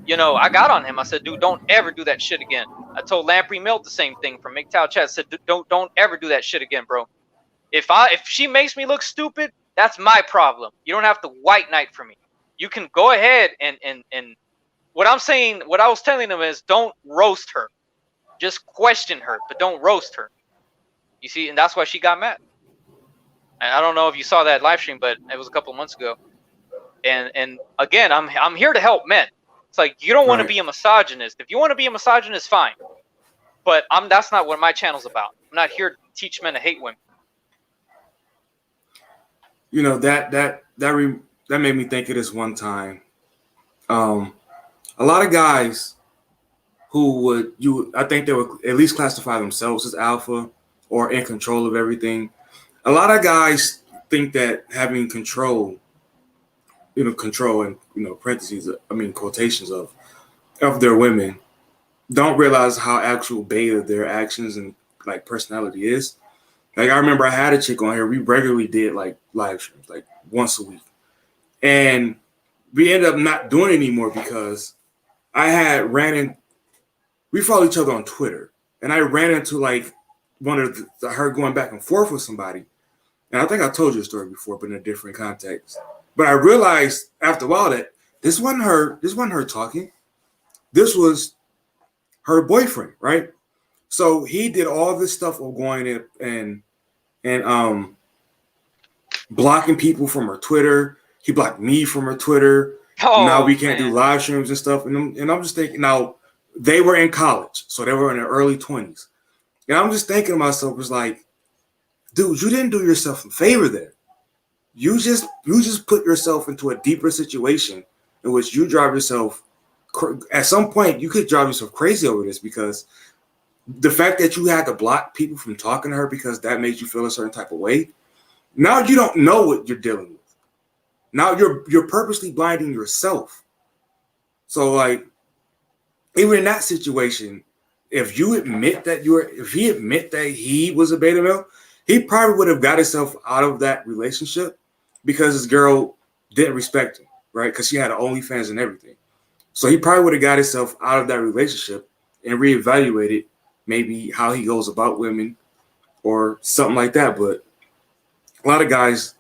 Speaker 2: I got on him. I said, dude, don't ever do that shit again. I told Lamprey Milt the same thing from MGTOW chat. I said, don't ever do that shit again, bro. If she makes me look stupid, that's my problem. You don't have to white knight for me. You can go ahead and what I'm saying, what I was telling them is don't roast her. Just question her, but don't roast her. You see, and that's why she got mad. And I don't know if you saw that live stream, but it was a couple of months ago. And again, I'm here to help men. It's like you don't want to
Speaker 1: Right.
Speaker 2: be a misogynist. If you want to be a misogynist, fine. But that's not what my channel's about. I'm not here to teach men to hate women.
Speaker 1: That made me think of this one time. Um, a lot of guys who I think they would at least classify themselves as alpha or in control of everything. A lot of guys think that having control, control and parentheses, I mean quotations of their women, don't realize how actual beta their actions and like personality is. Like I remember I had a chick on here. We regularly did like live streams, like once a week, and we ended up not doing it anymore because I had ran in. We follow each other on Twitter, and I ran into like one of her going back and forth with somebody, and I think I told you a story before, but in a different context. But I realized after a while that this wasn't her. This wasn't her talking. This was her boyfriend, right? So he did all this stuff of going in and blocking people from her Twitter. He blocked me from her Twitter. Now
Speaker 2: Oh
Speaker 1: we can't do
Speaker 2: man.
Speaker 1: live streams and stuff. And I'm just thinking now they were in college, so they were in their early 20s. And I'm just thinking to myself, was like, dude, you didn't do yourself a favor there. You just put yourself into a deeper situation in which you drive yourself. At some point, you could drive yourself crazy over this because the fact that you had to block people from talking to her because that made you feel a certain type of way. Now you don't know what you're dealing with. Now you're purposely blinding yourself. So like, even in that situation, if he admit that he was a beta male, he probably would have got himself out of that relationship because his girl didn't respect him, right? Because she had OnlyFans and everything. So he probably would have got himself out of that relationship and reevaluated maybe how he goes about women or something like that. But a lot of guys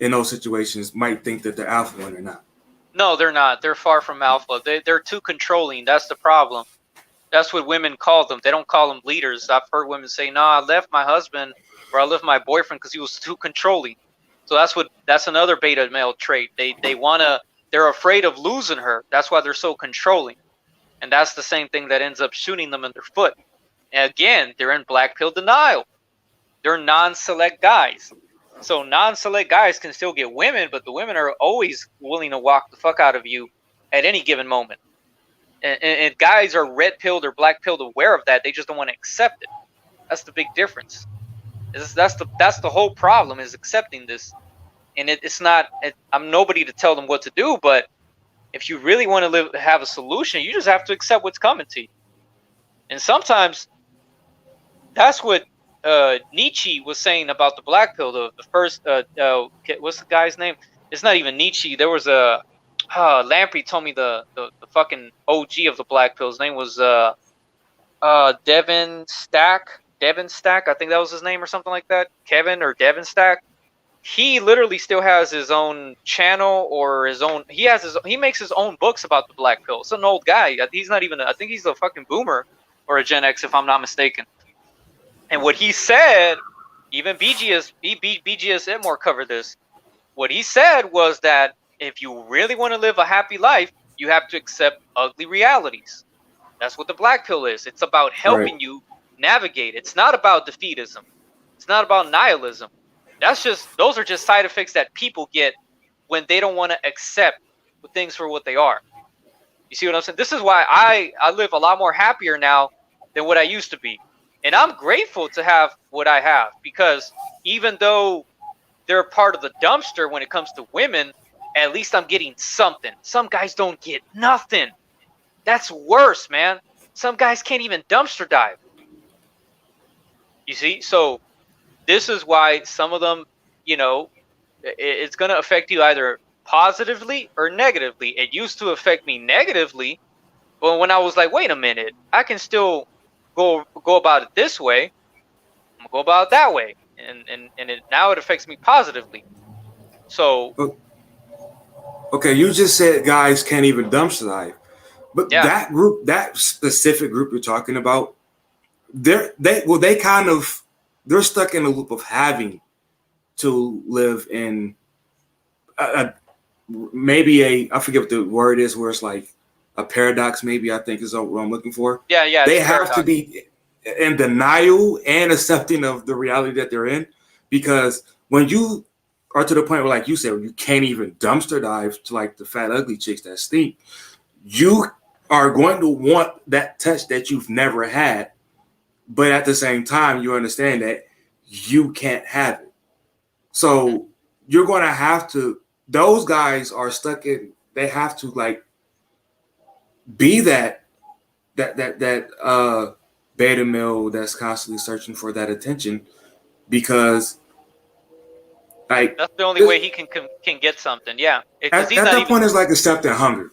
Speaker 1: in those situations might think that they're alpha when they're not.
Speaker 2: No, they're not. They're far from alpha. They're too controlling. That's the problem. That's what women call them. They don't call them leaders. I've heard women say, "No, I left my husband or I left my boyfriend because he was too controlling." So that's another beta male trait. They're afraid of losing her. That's why they're so controlling. And that's the same thing that ends up shooting them in their foot. And again, they're in black pill denial. They're non-select guys. So non-select guys can still get women, but the women are always willing to walk the fuck out of you at any given moment. And guys are red pilled or black pilled aware of that. They just don't want to accept it. That's the big difference. That's the whole problem, is accepting this. And it's not. I'm nobody to tell them what to do, but if you really want to have a solution, you just have to accept what's coming to you. And sometimes that's what Nietzsche was saying about the black pill. The first, what's the guy's name? It's not even Nietzsche. There was a Lamprey told me the fucking OG of the black pill. His name was Devin Stack. Devin Stack, I think that was his name or something like that. Kevin or Devin Stack. He literally still has his own channel or his own. He makes his own books about the black pill. It's an old guy. He's not even. I think he's a fucking boomer or a Gen X if I'm not mistaken. And what he said, even BGS Edmore covered this. What he said was that if you really want to live a happy life, you have to accept ugly realities. That's what the black pill is. It's about helping you navigate. It's not about defeatism. It's not about nihilism. Those are just side effects that people get when they don't want to accept things for what they are. You see what I'm saying? This is why I live a lot more happier now than what I used to be. And I'm grateful to have what I have, because even though they're part of the dumpster when it comes to women, at least I'm getting something. Some guys don't get nothing. That's worse, man. Some guys can't even dumpster dive. You see? So this is why some of them, it's going to affect you either positively or negatively. It used to affect me negatively, but when I was like, wait a minute, I can still go about it this way, I'm gonna go about it that way, and now it affects me positively. So
Speaker 1: okay, you just said guys can't even dumpster dive, but
Speaker 2: yeah,
Speaker 1: that specific group you're talking about, they're stuck in a loop of having to live in maybe I forget what the word is, where it's like a paradox, maybe, I think is what I'm looking for.
Speaker 2: yeah,
Speaker 1: They have to be in denial and accepting of the reality that they're in, because when you are to the point where, like you said, where you can't even dumpster dive to like the fat ugly chicks that stink, you are going to want that touch that you've never had, but at the same time, you understand that you can't have it.
Speaker 2: Hmm.
Speaker 1: So you're going to have to. Those guys are stuck in. They have to like be that beta male that's constantly searching for that attention because like
Speaker 2: That's the only
Speaker 1: this,
Speaker 2: way he can get something. Yeah, because he's
Speaker 1: at
Speaker 2: not
Speaker 1: that
Speaker 2: even.
Speaker 1: point it's like accepting hunger,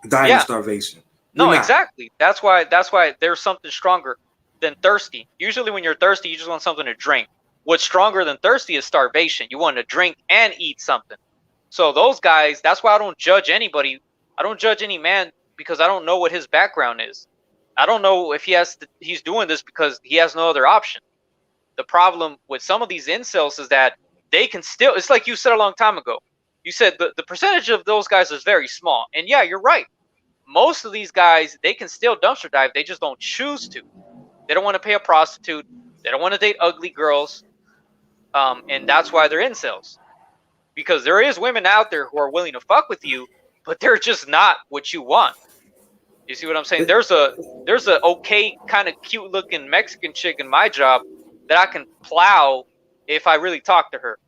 Speaker 1: dying of
Speaker 2: Yeah,
Speaker 1: starvation. You're
Speaker 2: no,
Speaker 1: not.
Speaker 2: exactly. That's why there's something stronger than thirsty. Usually, when you're thirsty, you just want something to drink. What's stronger than thirsty is starvation. You want to drink and eat something. So those guys, that's why I don't judge anybody. I don't judge any man because I don't know what his background is. I don't know if he's doing this because he has no other option. The problem with some of these incels is that they can still, it's like you said a long time ago. You said the percentage of those guys is very small. And yeah, you're right. Most of these guys, they can still dumpster dive. They just don't choose to. They don't want to pay a prostitute. They don't want to date ugly girls. And that's why they're incels. Because there is women out there who are willing to fuck with you, but they're just not what you want. You see what I'm saying? There's a okay kind of cute looking Mexican chick in my job that I can plow if I really talk to her.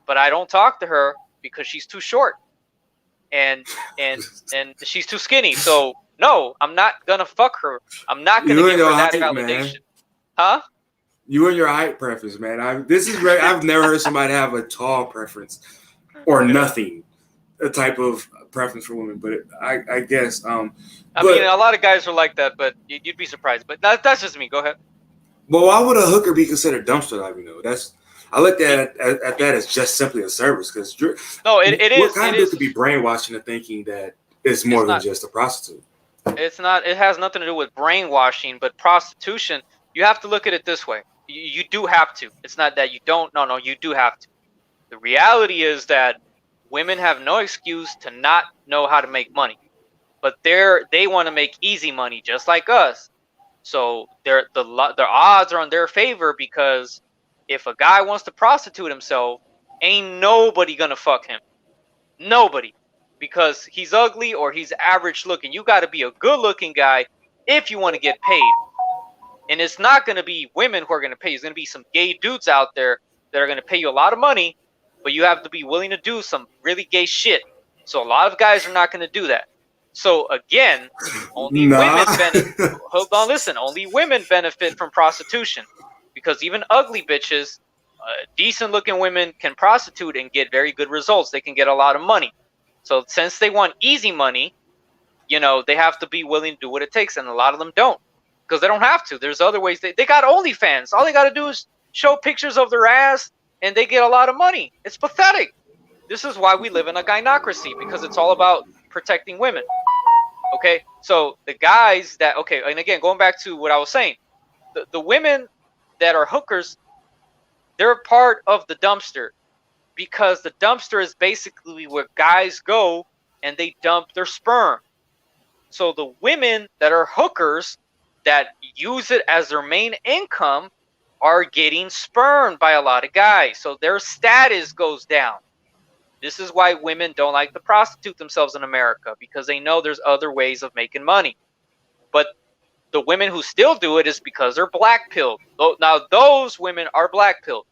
Speaker 2: But I don't talk to her because she's too short and and and she's too skinny. So no, I'm not gonna fuck her. I'm not gonna
Speaker 1: You and
Speaker 2: give
Speaker 1: your
Speaker 2: her that
Speaker 1: height, man.
Speaker 2: validation. Huh?
Speaker 1: You and your height preference, man. This is very. I've never heard somebody have a tall preference or
Speaker 2: Yeah.
Speaker 1: nothing, a type of preference for women. But I guess.
Speaker 2: I mean,
Speaker 1: But
Speaker 2: a lot of guys are like that, but you'd be surprised. But that's just me. Go ahead.
Speaker 1: why would a hooker be considered dumpster diving though? That's I looked
Speaker 2: Be,
Speaker 1: at that as just simply a service because
Speaker 2: no, it
Speaker 1: what
Speaker 2: is.
Speaker 1: kind
Speaker 2: It
Speaker 1: of dude
Speaker 2: is.
Speaker 1: could be brainwashed into thinking that it's
Speaker 2: It's
Speaker 1: more than
Speaker 2: not.
Speaker 1: just a prostitute?
Speaker 2: It's not. It has nothing to do with brainwashing, but prostitution. You have to look at it this way. You do have to. It's not that you don't. No, no, you do have to. The reality is that women have no excuse to not know how to make money, but they want to make easy money just like us. So their odds are on their favor because if a guy wants to prostitute himself, ain't nobody gonna fuck him. Nobody. Because he's ugly or he's average looking. You got to be a good looking guy if you want to get paid. And it's not going to be women who are going to pay. It's going to be some gay dudes out there that are going to pay you a lot of money, but you have to be willing to do some really gay shit. So a lot of guys are not going to do that. So again, only
Speaker 1: Nah.
Speaker 2: women benefit. Hold on, listen. Only women benefit from prostitution because even ugly bitches, decent looking women can prostitute and get very good results. They can get a lot of money. So since they want easy money, they have to be willing to do what it takes, and a lot of them don't because they don't have to. There's other ways. They got OnlyFans. All they got to do is show pictures of their ass, and they get a lot of money. It's pathetic. This is why we live in a gynocracy because it's all about protecting women. Okay, so the guys that and again going back to what I was saying, the women that are hookers, they're part of the dumpster because the dumpster is basically where guys go and they dump their sperm. So the women that are hookers that use it as their main income are getting spurned by a lot of guys. So their status goes down. This is why women don't like to prostitute themselves in America because they know there's other ways of making money. But the women who still do it is because they're black pilled. Now those women are black pilled.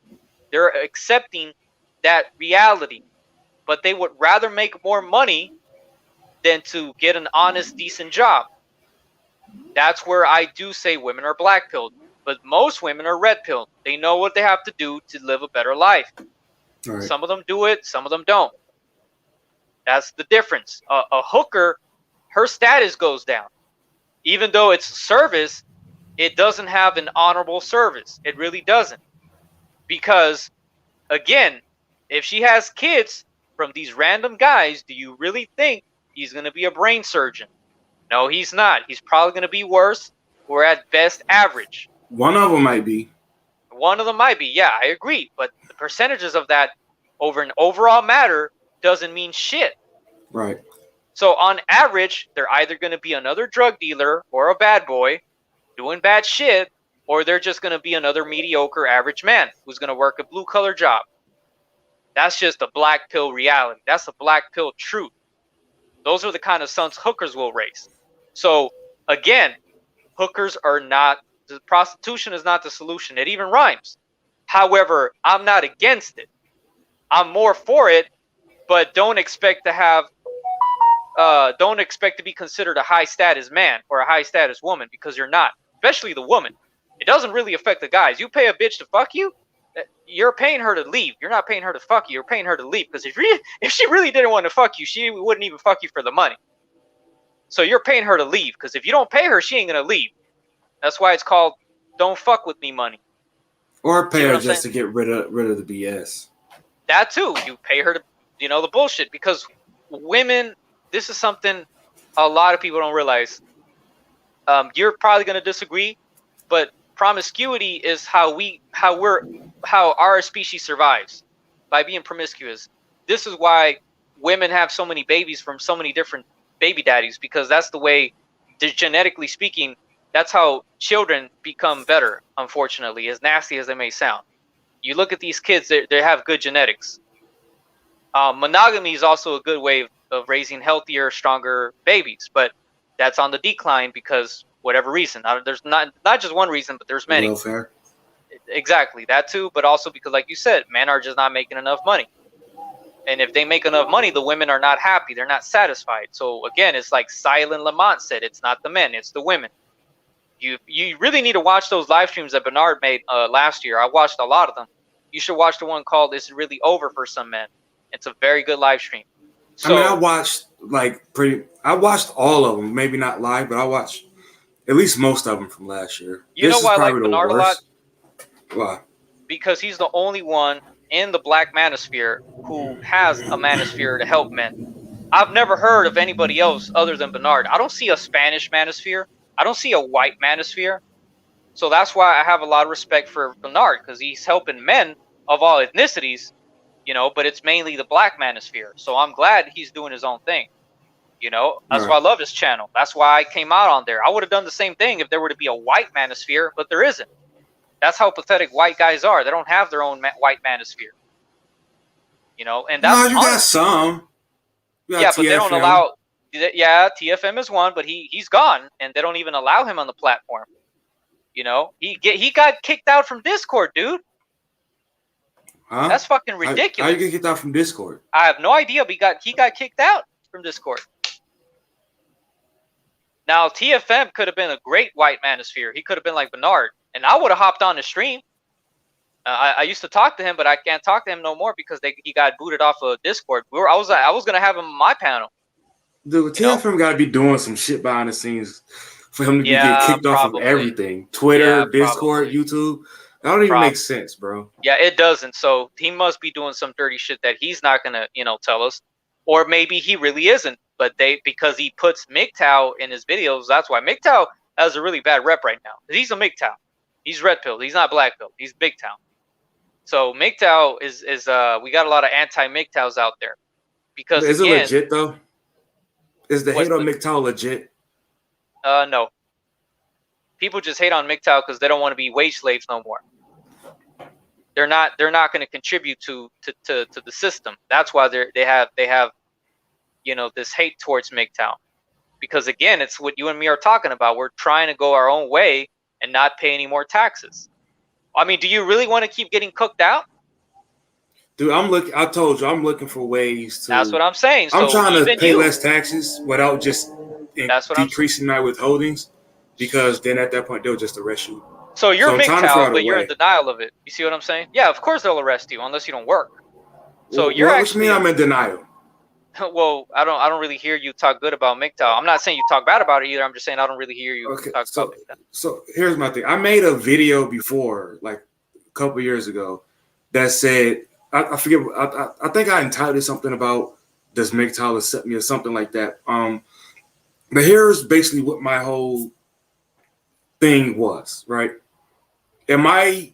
Speaker 2: They're accepting that reality, but they would rather make more money than to get an honest, decent job. That's where I do say women are black pilled, but most women are red pilled. They know what they have to do to live a better life.
Speaker 1: All right.
Speaker 2: Some of them do it, some of them don't. That's the difference. A hooker, her status goes down. Even though it's service, it doesn't have an honorable service. It really doesn't. Because, again, if she has kids from these random guys, do you really think he's going to be a brain surgeon? No, he's not. He's probably going to be worse or at best average.
Speaker 1: One of them might be.
Speaker 2: One of them might be. Yeah, I agree. But the percentages of that over an overall matter doesn't mean shit.
Speaker 1: Right.
Speaker 2: So on average, they're either going to be another drug dealer or a bad boy doing bad shit, or they're just going to be another mediocre average man who's going to work a blue collar job. That's just a black pill reality. That's a black pill truth. Those are the kind of sons hookers will raise. So again, hookers are not, the prostitution is not the solution. It even rhymes. However, I'm not against it. I'm more for it, but don't expect to be considered a high status man or a high status woman, because you're not, especially the woman. It doesn't really affect the guys. You pay a bitch to fuck you, you're paying her to leave. You're not paying her to fuck you. You're paying her to leave, because if she really didn't want to fuck you, she wouldn't even fuck you for the money. So you're paying her to leave, because if you don't pay her, she ain't gonna leave. That's why it's called "don't fuck with me" money.
Speaker 1: Or pay her just to get rid of the BS.
Speaker 2: That too. You pay her to, the bullshit, because women. This is something a lot of people don't realize. You're probably gonna disagree, but promiscuity is how our species survives, by being promiscuous. This is why women have so many babies from so many different baby daddies, because that's the way, genetically speaking, that's how children become better, unfortunately, as nasty as they may sound. You look at these kids, they have good genetics. Monogamy is also a good way of raising healthier, stronger babies, but that's on the decline because whatever reason. There's not just one reason, but there's many.
Speaker 1: Welfare.
Speaker 2: Exactly, that too, but also because, like you said, men are just not making enough money. And if they make enough money, the women are not happy. They're not satisfied. So again, it's like Silent Lamont said, it's not the men, it's the women. You really need to watch those live streams that Bernard made last year. I watched a lot of them. You should watch the one called "It's Really Over for Some Men." It's a very good live stream. So,
Speaker 1: I watched I watched all of them. Maybe not live, but I watched at least most of them from last year.
Speaker 2: You know why I like Bernard a lot?
Speaker 1: Why?
Speaker 2: Because he's the only one in the black manosphere who has a manosphere to help men. I've never heard of anybody else other than Bernard. I don't see a Spanish manosphere. I don't see a white manosphere. So that's why I have a lot of respect for Bernard, because he's helping men of all ethnicities, but it's mainly the black manosphere. So I'm glad he's doing his own thing. That's why I love his channel. That's why I came out on there. I would have done the same thing if there were to be a white manosphere, but there isn't. That's how pathetic white guys are. They don't have their own white manosphere. And that's
Speaker 1: you got some.
Speaker 2: Yeah, but they don't allow. Yeah, TFM is one, but he's gone, and they don't even allow him on the platform. He got kicked out from Discord, dude.
Speaker 1: Huh?
Speaker 2: That's fucking ridiculous.
Speaker 1: How you get kicked out from Discord?
Speaker 2: I have no idea, but he got kicked out from Discord. Now TFM could have been a great white manosphere. He could have been like Bernard, and I would have hopped on the stream. I used to talk to him, but I can't talk to him no more because he got booted off of Discord. I was gonna have him on my panel.
Speaker 1: Dude, TFM got to be doing some shit behind the scenes for him to get kicked off of everything. Twitter, Discord, YouTube. That don't even make sense, bro.
Speaker 2: Yeah, it doesn't. So he must be doing some dirty shit that he's not gonna, tell us, or maybe he really isn't. But because he puts MGTOW in his videos, that's why MGTOW has a really bad rep right now. He's a MGTOW. He's red pill. He's not black pill. He's big town. So MGTOW is we got a lot of anti-MGTOWs out there. Because
Speaker 1: is it legit though? Is the hate on MGTOW legit?
Speaker 2: No. People just hate on MGTOW because they don't want to be wage slaves no more. They're not going to contribute to the system. That's why they have this hate towards MGTOW. Because again, it's what you and me are talking about. We're trying to go our own way and not pay any more taxes. I mean, do you really want to keep getting cooked out?
Speaker 1: Dude, I told you, I'm looking for ways to.
Speaker 2: That's what I'm saying.
Speaker 1: I'm trying to pay less taxes without just decreasing my withholdings, because then at that point they'll just arrest you.
Speaker 2: So you're MGTOW, but you're in denial of it. You see what I'm saying? Yeah, of course they'll arrest you unless you don't work. So you're actually.
Speaker 1: What do you mean I'm in denial?
Speaker 2: Well, I don't really hear you talk good about MGTOW. I'm not saying you talk bad about it either. I'm just saying I don't really hear you talk about MGTOW.
Speaker 1: So here's my thing. I made a video before, like a couple years ago, that said, I forget. I think I entitled something about does MGTOW accept me or something like that. But here's basically what my whole thing was. Right? Am I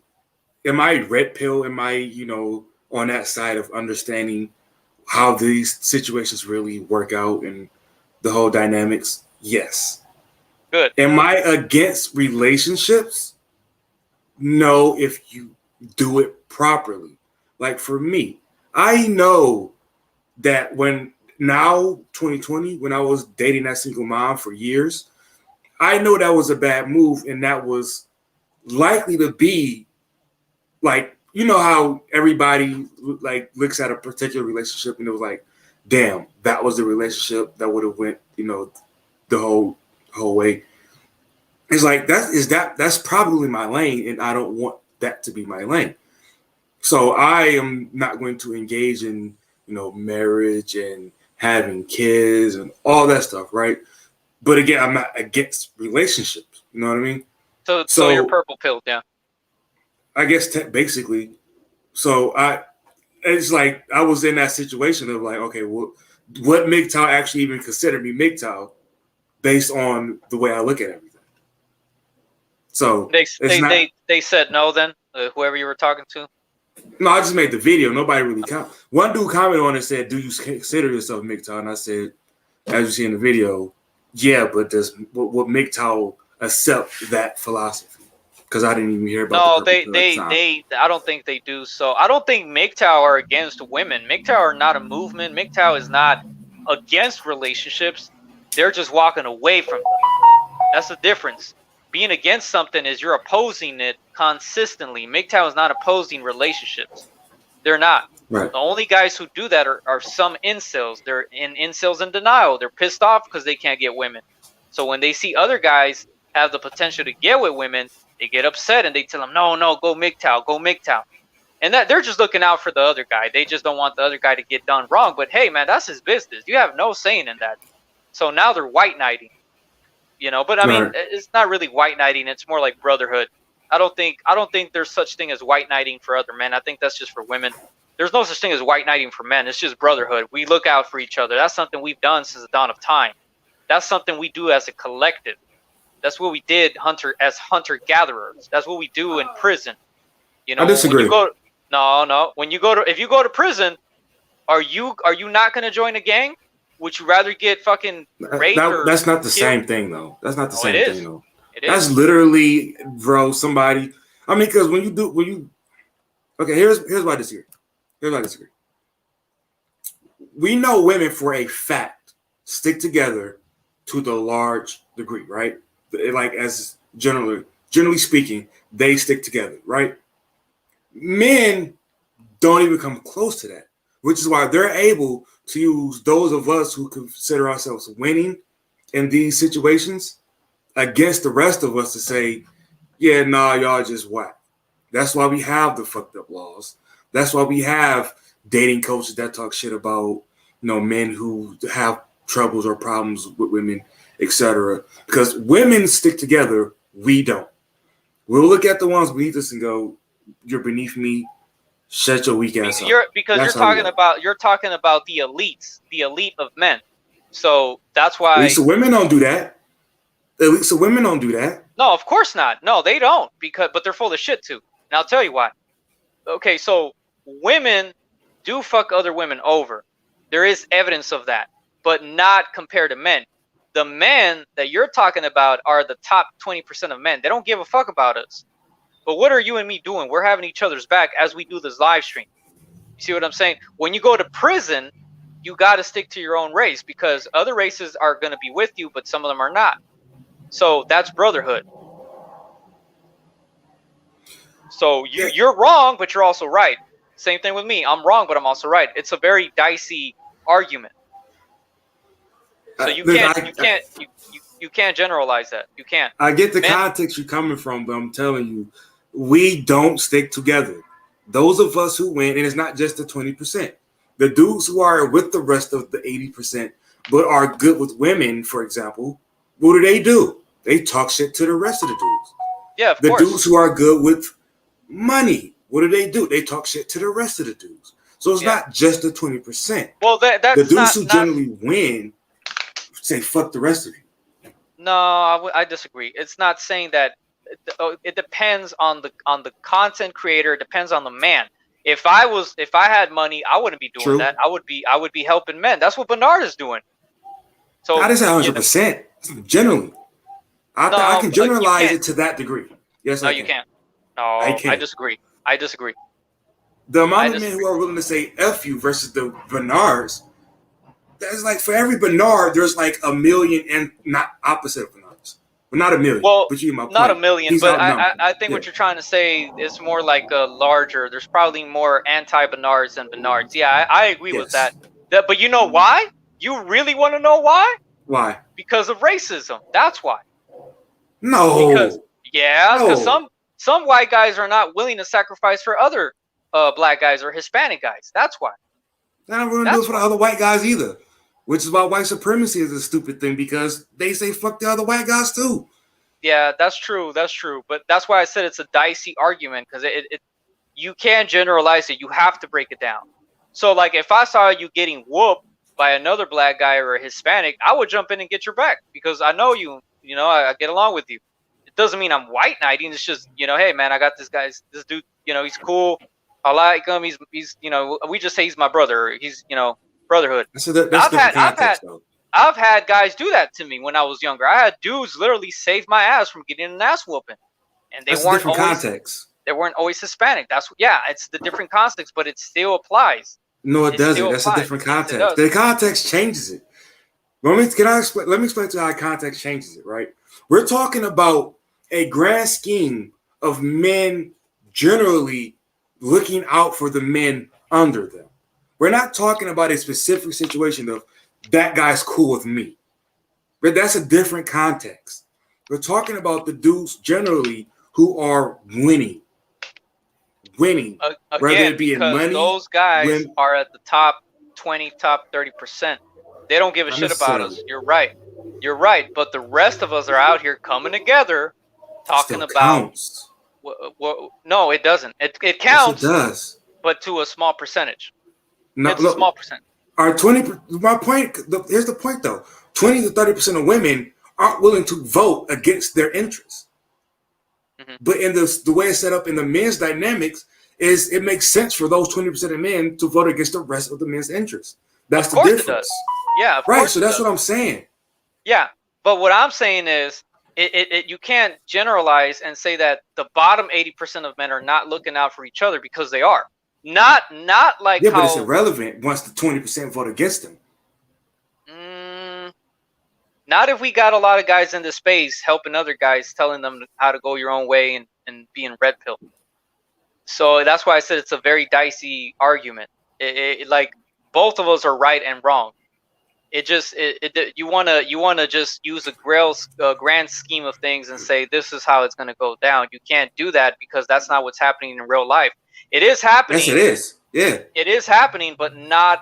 Speaker 1: red pill? Am I on that side of understanding how these situations really work out and the whole dynamics? Yes.
Speaker 2: Good.
Speaker 1: Am I against relationships? No, if you do it properly. Like for me, I know that when 2020, when I was dating that single mom for years, I know that was a bad move, and that was likely to be like, you know how everybody like looks at a particular relationship and it was like, damn, that was the relationship that would have went, the whole way. It's like that's probably my lane, and I don't want that to be my lane. So I am not going to engage in, marriage and having kids and all that stuff, right? But again, I'm not against relationships. You know what I mean?
Speaker 2: So you're
Speaker 1: So
Speaker 2: purple pilled, yeah.
Speaker 1: I guess basically, so it's like I was in that situation of like, okay, well, what MGTOW actually even considered me MGTOW based on the way I look at everything. So it's not.
Speaker 2: They said no then, whoever you were talking to.
Speaker 1: No, I just made the video. Nobody really One dude commented on it and said, "Do you consider yourself MGTOW?" And I said, as you see in the video, yeah, but would MGTOW accept that philosophy? Because I didn't even hear about.
Speaker 2: No, I don't think they do. So I don't think MGTOW are against women. MGTOW are not a movement. MGTOW is not against relationships. They're just walking away from them. That's the difference. Being against something is you're opposing it consistently. MGTOW is not opposing relationships. They're not.
Speaker 1: Right.
Speaker 2: The only guys who do that are some incels. They're incels in denial. They're pissed off because they can't get women. So when they see other guys have the potential to get with women, they get upset and they tell them, no, go MGTOW, go MGTOW. And that they're just looking out for the other guy. They just don't want the other guy to get done wrong. But hey, man, that's his business. You have no saying in that. So now they're white knighting. But I mean, it's not really white knighting. It's more like brotherhood. I don't think there's such thing as white knighting for other men. I think that's just for women. There's no such thing as white knighting for men. It's just brotherhood. We look out for each other. That's something we've done since the dawn of time. That's something we do as a collective. That's what we did as hunter gatherers. That's what we do in prison.
Speaker 1: I disagree.
Speaker 2: When you if you go to prison, are you not going to join a gang? Would you rather get fucking raped?
Speaker 1: That's not the same thing, though. That's not the same thing, though.
Speaker 2: It is.
Speaker 1: That's literally, bro, somebody. I mean, because okay, here's why I disagree. We know women for a fact stick together to the large degree, right? Like, as generally speaking, they stick together, right? Men don't even come close to that, which is why they're able to use those of us who consider ourselves winning in these situations against the rest of us to say, yeah, nah, y'all just whack. That's why we have the fucked up laws. That's why we have dating coaches that talk shit about, men who have troubles or problems with women, etc. Because women stick together, we don't. We'll look at the ones beneath us and go, you're beneath me. Shut your weak ass up.
Speaker 2: You're talking about the elites, the elite of men. So that's why.
Speaker 1: Elite of women don't do that. Elite of women don't do that.
Speaker 2: No, of course not. No, they don't. But they're full of shit too. And I'll tell you why. Okay, so women do fuck other women over. There is evidence of that, but not compared to men. The men that you're talking about are the top 20% of men. They don't give a fuck about us. But what are you and me doing? We're having each other's back as we do this live stream. You see what I'm saying? When you go to prison, you got to stick to your own race because other races are going to be with you, but some of them are not. So that's brotherhood. So you're wrong, but you're also right. Same thing with me. I'm wrong, but I'm also right. It's a very dicey argument. So you can't generalize that. You can't.
Speaker 1: I get the context you're coming from, but I'm telling you, we don't stick together. Those of us who win, and it's not just the 20%. The dudes who are with the rest of the 80%, but are good with women, for example, what do? They talk shit to the rest of the dudes.
Speaker 2: Yeah, of course.
Speaker 1: The dudes who are good with money, what do? They talk shit to the rest of the dudes. So it's not just the 20%.
Speaker 2: Well, that's
Speaker 1: the dudes who generally win say fuck the rest of you.
Speaker 2: No, I disagree. It's not saying that. It depends on the content creator. It depends on the man. If I had money, I wouldn't be doing that. I would be helping men. That's what Bernard is doing. So
Speaker 1: that is 100%. Generally, I can generalize it to that degree. Yes,
Speaker 2: no, you can't. No, I disagree.
Speaker 1: The amount of men who are willing to say F you versus the Bernards, that's like for every Bernard, there's like a million and not opposite of Bernards. Well, not a million,
Speaker 2: Well,
Speaker 1: but you get my
Speaker 2: not a
Speaker 1: point.
Speaker 2: million,
Speaker 1: He's
Speaker 2: but I
Speaker 1: outnumbered.
Speaker 2: I think
Speaker 1: Yeah.
Speaker 2: what you're trying to say is more like a larger. There's probably more anti-Bernards than Bernards. Yeah, I agree with that.
Speaker 1: Yes.
Speaker 2: But you know why? You really want to know why?
Speaker 1: Why?
Speaker 2: Because of racism. That's why. Because
Speaker 1: No.
Speaker 2: yeah, because
Speaker 1: No.
Speaker 2: some white guys are not willing to sacrifice for other black guys or Hispanic guys. That's why.
Speaker 1: They're not going to do it
Speaker 2: That's
Speaker 1: for the
Speaker 2: why.
Speaker 1: other white guys either. Which is why white supremacy is a stupid thing because they say fuck the other white guys too.
Speaker 2: Yeah, that's true. That's true. But that's why I said it's a dicey argument because it you can't generalize it. You have to break it down. So like if I saw you getting whooped by another black guy or a Hispanic, I would jump in and get your back because I know you. You know, I get along with you. It doesn't mean I'm white knighting. It's just hey man, I got this dude. He's cool. I like him. He's we just say he's my brother. He's brotherhood.
Speaker 1: So that's
Speaker 2: I've
Speaker 1: different
Speaker 2: had I've had
Speaker 1: context though.
Speaker 2: I've had guys do that to me when I was younger. I had dudes literally save my ass from getting an ass whooping, and
Speaker 1: That's a different context.
Speaker 2: they weren't always Hispanic. It's the different context, but it still applies.
Speaker 1: No, it
Speaker 2: It
Speaker 1: doesn't.
Speaker 2: still
Speaker 1: That's a
Speaker 2: applies.
Speaker 1: different
Speaker 2: Yes, it
Speaker 1: context.
Speaker 2: does.
Speaker 1: The context changes it. Let me explain to you how context changes it, right? We're talking about a grand scheme of men generally looking out for the men under them. We're not talking about a specific situation of that guy's cool with me. But that's a different context. We're talking about the dudes generally who are winning. Whether
Speaker 2: Again,
Speaker 1: it be in
Speaker 2: because
Speaker 1: money,
Speaker 2: those guys
Speaker 1: when
Speaker 2: are at the top 20, top 30%. They don't give a
Speaker 1: not
Speaker 2: shit about
Speaker 1: necessarily
Speaker 2: us. You're right. You're right. But the rest of us are out here coming together, talking
Speaker 1: still
Speaker 2: about.
Speaker 1: counts.
Speaker 2: No, it doesn't. It
Speaker 1: Yes, it
Speaker 2: counts,
Speaker 1: does.
Speaker 2: but to a small percentage.
Speaker 1: No,
Speaker 2: It's a
Speaker 1: look,
Speaker 2: small percent.
Speaker 1: our 20. My point. Here's the point, though. 20 to 30% of women aren't willing to vote against their interests.
Speaker 2: Hmm.
Speaker 1: But in the way it's set up in the men's dynamics, is it makes sense for those 20% of men to vote against the rest of the men's interests. That's
Speaker 2: Of
Speaker 1: the
Speaker 2: course it does.
Speaker 1: difference,
Speaker 2: Yeah, of
Speaker 1: right?
Speaker 2: course
Speaker 1: So
Speaker 2: it
Speaker 1: that's
Speaker 2: does.
Speaker 1: what I'm saying.
Speaker 2: Yeah, but what I'm saying is, you can't generalize and say that the bottom 80% of men are not looking out for each other because they are. Not like
Speaker 1: Yeah, but it's
Speaker 2: how.
Speaker 1: irrelevant once the 20% vote against them.
Speaker 2: Mm, Not if we got a lot of guys in the space helping other guys, telling them how to go your own way and being red pill. So that's why I said it's a very dicey argument. Like both of us are right and wrong. You wanna just use a grand scheme of things and say this is how it's gonna go down. You can't do that because that's not what's happening in real life. It is
Speaker 1: Yes, it
Speaker 2: happening.
Speaker 1: is. Yeah.
Speaker 2: It is happening, but not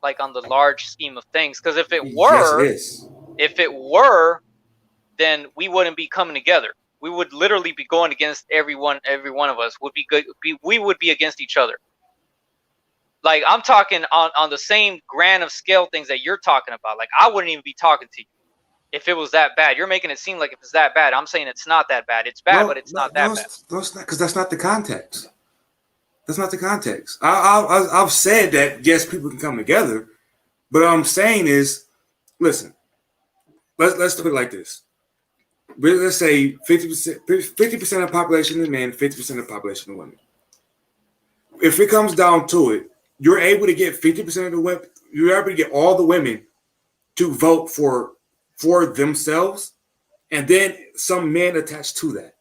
Speaker 2: like on the large scheme of things. Because
Speaker 1: Yes, it is.
Speaker 2: if it were, then we wouldn't be coming together. We would literally be going against everyone. Every one of us would be good. We would be against each other. Like I'm talking on the same grand of scale things that you're talking about. Like I wouldn't even be talking to you if it was that bad. You're making it seem like if it's that bad. I'm saying it's not that bad. It's bad, but
Speaker 1: No,
Speaker 2: it's
Speaker 1: no,
Speaker 2: not
Speaker 1: no,
Speaker 2: that bad.
Speaker 1: no, it's not because that's not the context. That's not the context. I've said that yes, people can come together, but what I'm saying is, listen, let's put it like this. Let's say 50% of the population is men, 50% of the population is women. If it comes down to it, you're able to get 50% of the women. You're able to get all the women to vote for themselves, and then some men attached to that,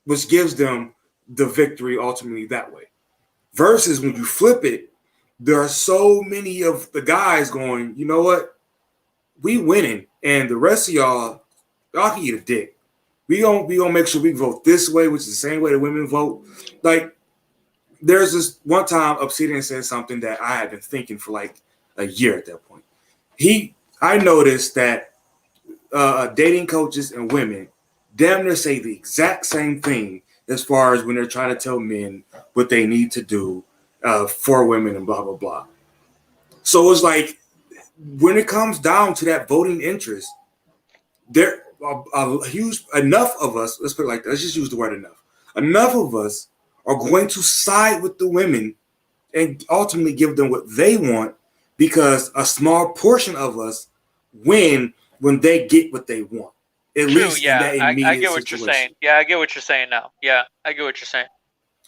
Speaker 1: which gives them the victory ultimately that way. Versus when you flip it, there are so many of the guys going, you know what, we winning, and the rest of y'all can eat a dick. We gonna make sure we vote this way, which is the same way the women vote. Like there's this one time Obsidian said something that I had been thinking for like a year at that point. I noticed that dating coaches and women damn near say the exact same thing as far as when they're trying to tell men what they need to do for women and blah blah blah. So it's like when it comes down to that voting interest, there a huge enough of us. Let's put it like that. Let's just use the word enough. Enough of us are going to side with the women and ultimately give them what they want because a small portion of us win when they get what they want. At
Speaker 2: True.
Speaker 1: least in
Speaker 2: Yeah,
Speaker 1: that
Speaker 2: I
Speaker 1: immediate
Speaker 2: get what you're saying.
Speaker 1: situation.
Speaker 2: Yeah, I get what you're saying now. Yeah, I get what you're saying.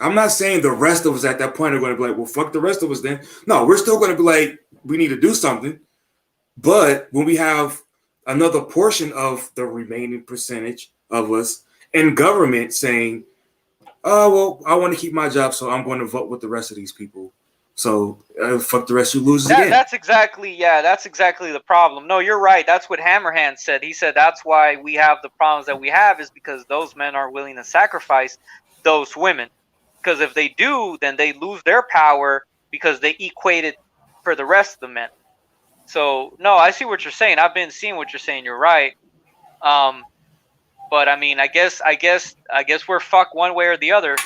Speaker 1: I'm not saying the rest of us at that point are going to be like, well, fuck the rest of us then. No, we're still going to be like, we need to do something. But when we have another portion of the remaining percentage of us in government saying, "Oh well, I want to keep my job, so I'm going to vote with the rest of these people. So fuck the rest, you losers again."
Speaker 2: That's exactly the problem. No, you're right. That's what Hammerhand said. He said that's why we have the problems that we have is because those men aren't willing to sacrifice those women. Because if they do, then they lose their power because they equate it for the rest of the men. So no, I see what you're saying. I've been seeing what you're saying. You're right. Um, but I mean, I guess we're fucked one way or the other.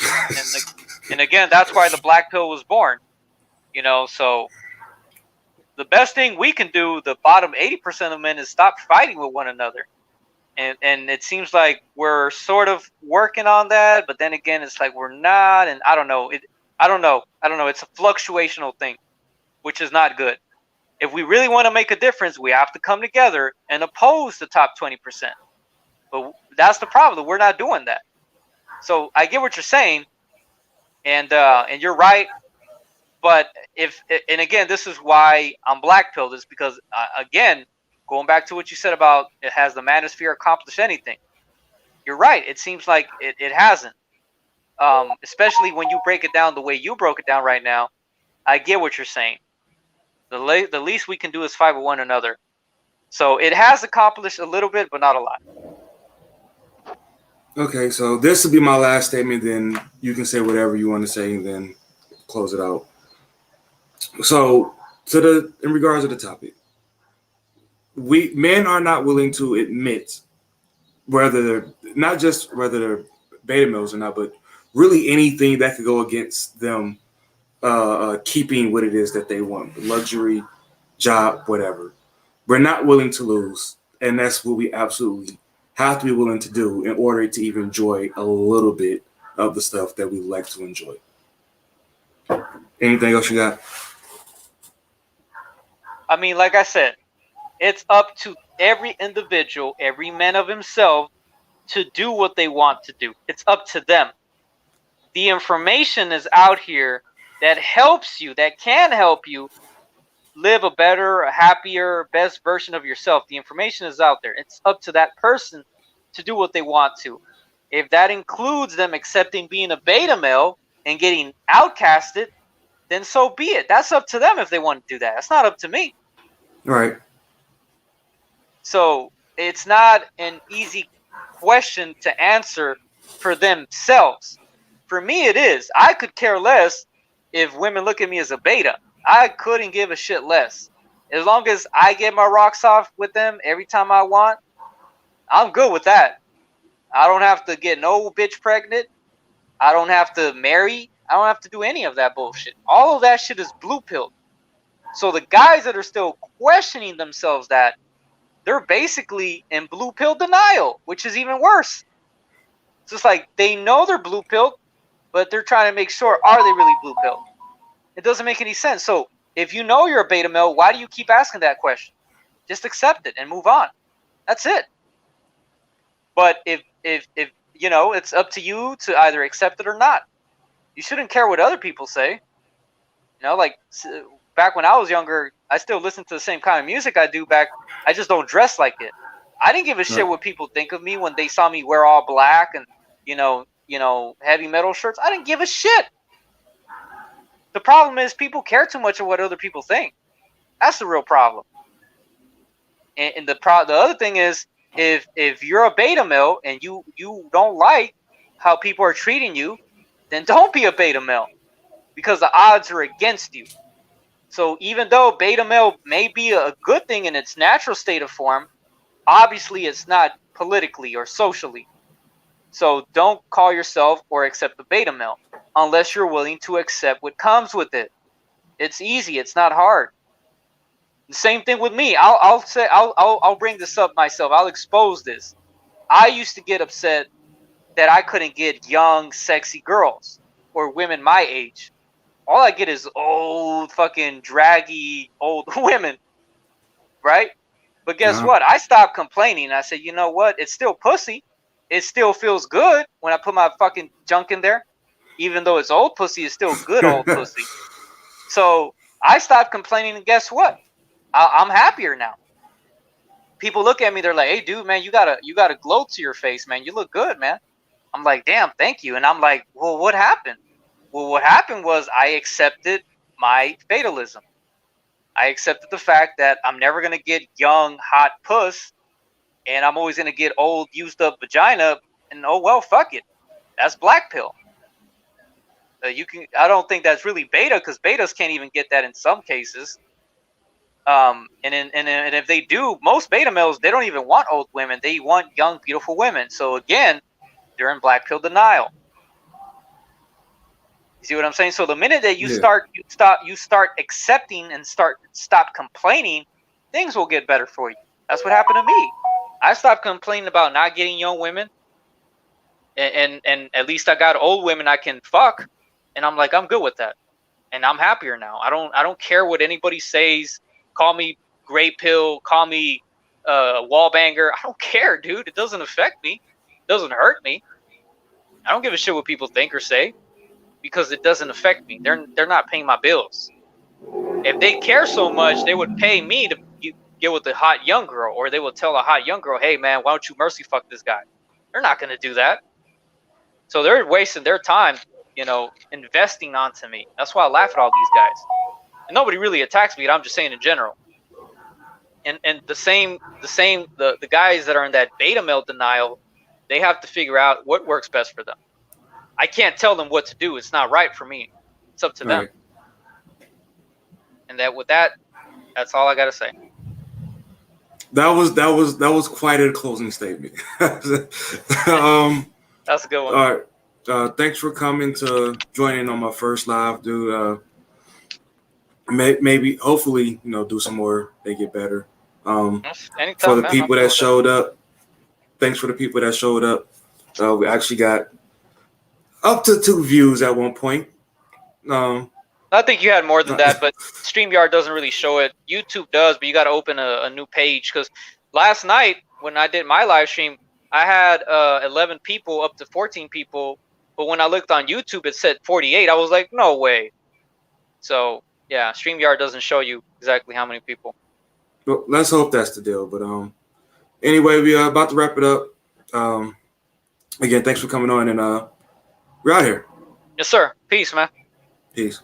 Speaker 2: And again, that's why the black pill was born. So the best thing we can do, the bottom 80% of men, is stop fighting with one another. And it seems like we're sort of working on that, but then again, it's like we're not. And I don't know. I don't know. It's a fluctuational thing, which is not good. If we really want to make a difference, we have to come together and oppose the top 20%. But that's the problem. We're not doing that. So I get what you're saying, and you're right. But and again, this is why I'm black pilled, is because again, going back to what you said about has the manosphere accomplished anything? You're right. It seems like it hasn't. Especially when you break it down the way you broke it down right now. I get what you're saying. The least we can do is fight with one another. So it has accomplished a little bit, but not a lot.
Speaker 1: Okay, so this will be my last statement. Then you can say whatever you want to say, and then close it out. So, in regards to the topic, men are not willing to admit whether they're not just whether they're beta males or not, but really anything that could go against them keeping what it is that they want, luxury, job, whatever. We're not willing to lose, and that's what we absolutely have to be willing to do in order to even enjoy a little bit of the stuff that we like to enjoy. Anything else you got?
Speaker 2: I mean, like I said, it's up to every individual, every man of himself, to do what they want to do. It's up to them. The information is out here that helps you, that can help you live a better, a happier, best version of yourself. The information is out there. It's up to that person to do what they want to. If that includes them accepting being a beta male and getting outcasted, then so be it. That's up to them if they want to do that. It's not up to me.
Speaker 1: Right.
Speaker 2: So it's not an easy question to answer for themselves. For me, it is. I could care less if women look at me as a beta. I couldn't give a shit less. As long as I get my rocks off with them every time I want, I'm good with that. I don't have to get no bitch pregnant. I don't have to marry. I don't have to do any of that bullshit. All of that shit is blue pilled. So the guys that are still questioning themselves, that they're basically in blue pill denial, which is even worse. It's just like they know they're blue pilled, but they're trying to make sure, are they really blue pilled? It doesn't make any sense. So if you know you're a beta male, why do you keep asking that question? Just accept it and move on. That's it. But if you know, it's up to you to either accept it or not. You shouldn't care what other people say. Like back when I was younger, I still listen to the same kind of music I do back. I just don't dress like it. I didn't give a shit what people think of me when they saw me wear all black and heavy metal shirts. I didn't give a shit. The problem is people care too much of what other people think. That's the real problem. And the other thing is, if you're a beta male and you don't like how people are treating you, then don't be a beta male, because the odds are against you. So even though beta male may be a good thing in its natural state of form, obviously it's not politically or socially. So don't call yourself or accept the beta male unless you're willing to accept what comes with it. It's easy. It's not hard. The same thing with me. I'll bring this up myself. I'll expose this. I used to get upset that I couldn't get young, sexy girls or women my age. All I get is old, fucking draggy, old women, right? But guess what? I stopped complaining. I said, you know what? It's still pussy. It still feels good when I put my fucking junk in there. Even though it's old pussy, it's still good old pussy. So I stopped complaining, and guess what? I'm happier now. people look at me, they're like, "Hey, dude, man, you got a glow to your face, man. You look good, man." I'm like, "Damn, thank you." And I'm like, "Well, what happened?" Well, what happened was I accepted my fatalism. I accepted the fact that I'm never gonna get young, hot puss, and I'm always gonna get old, used up vagina. And oh well, fuck it. That's black pill. You can. I don't think that's really beta because betas can't even get that in some cases. And if they do, most beta males they don't even want old women. They want young, beautiful women. So again, they're in black pill denial. You see what I'm saying? So the minute that
Speaker 1: Yeah.
Speaker 2: you start accepting and stop complaining, things will get better for you. That's what happened to me. I stopped complaining about not getting young women, and at least I got old women I can fuck, and I'm like I'm good with that, and I'm happier now. I don't care what anybody says. Call me gray pill, call me wall banger. I don't care, dude. It doesn't affect me. It doesn't hurt me. I don't give a shit what people think or say because it doesn't affect me. They're not paying my bills. If they care so much, they would pay me to get with a hot young girl, or they will tell a hot young girl, "Hey man, why don't you mercy fuck this guy?" They're not going to do that. So they're wasting their time, investing onto me. That's why I laugh at all these guys. And nobody really attacks me. I'm just saying in general. And the guys that are in that beta male denial, they have to figure out what works best for them. I can't tell them what to do. It's not right for me. It's up to them.
Speaker 1: Right.
Speaker 2: And that's all I got to say.
Speaker 1: That was quite a closing statement.
Speaker 2: That's a good one.
Speaker 1: All right. Thanks for coming to join in on my first live, dude. Maybe, hopefully, do some more. They get better.
Speaker 2: Anytime,
Speaker 1: For the
Speaker 2: man,
Speaker 1: people that showed up, thanks for the people that showed up. We actually got up to 2 views at one point.
Speaker 2: I think you had more than that, but StreamYard doesn't really show it. YouTube does, but you got to open a new page. Because last night when I did my live stream, I had 11 people up to 14 people, but when I looked on YouTube, it said 48. I was like, no way. So yeah, StreamYard doesn't show you exactly how many people.
Speaker 1: Well, let's hope that's the deal. But anyway, we are about to wrap it up. Again, thanks for coming on, and we're out here.
Speaker 2: Yes, sir. Peace, man.
Speaker 1: Peace.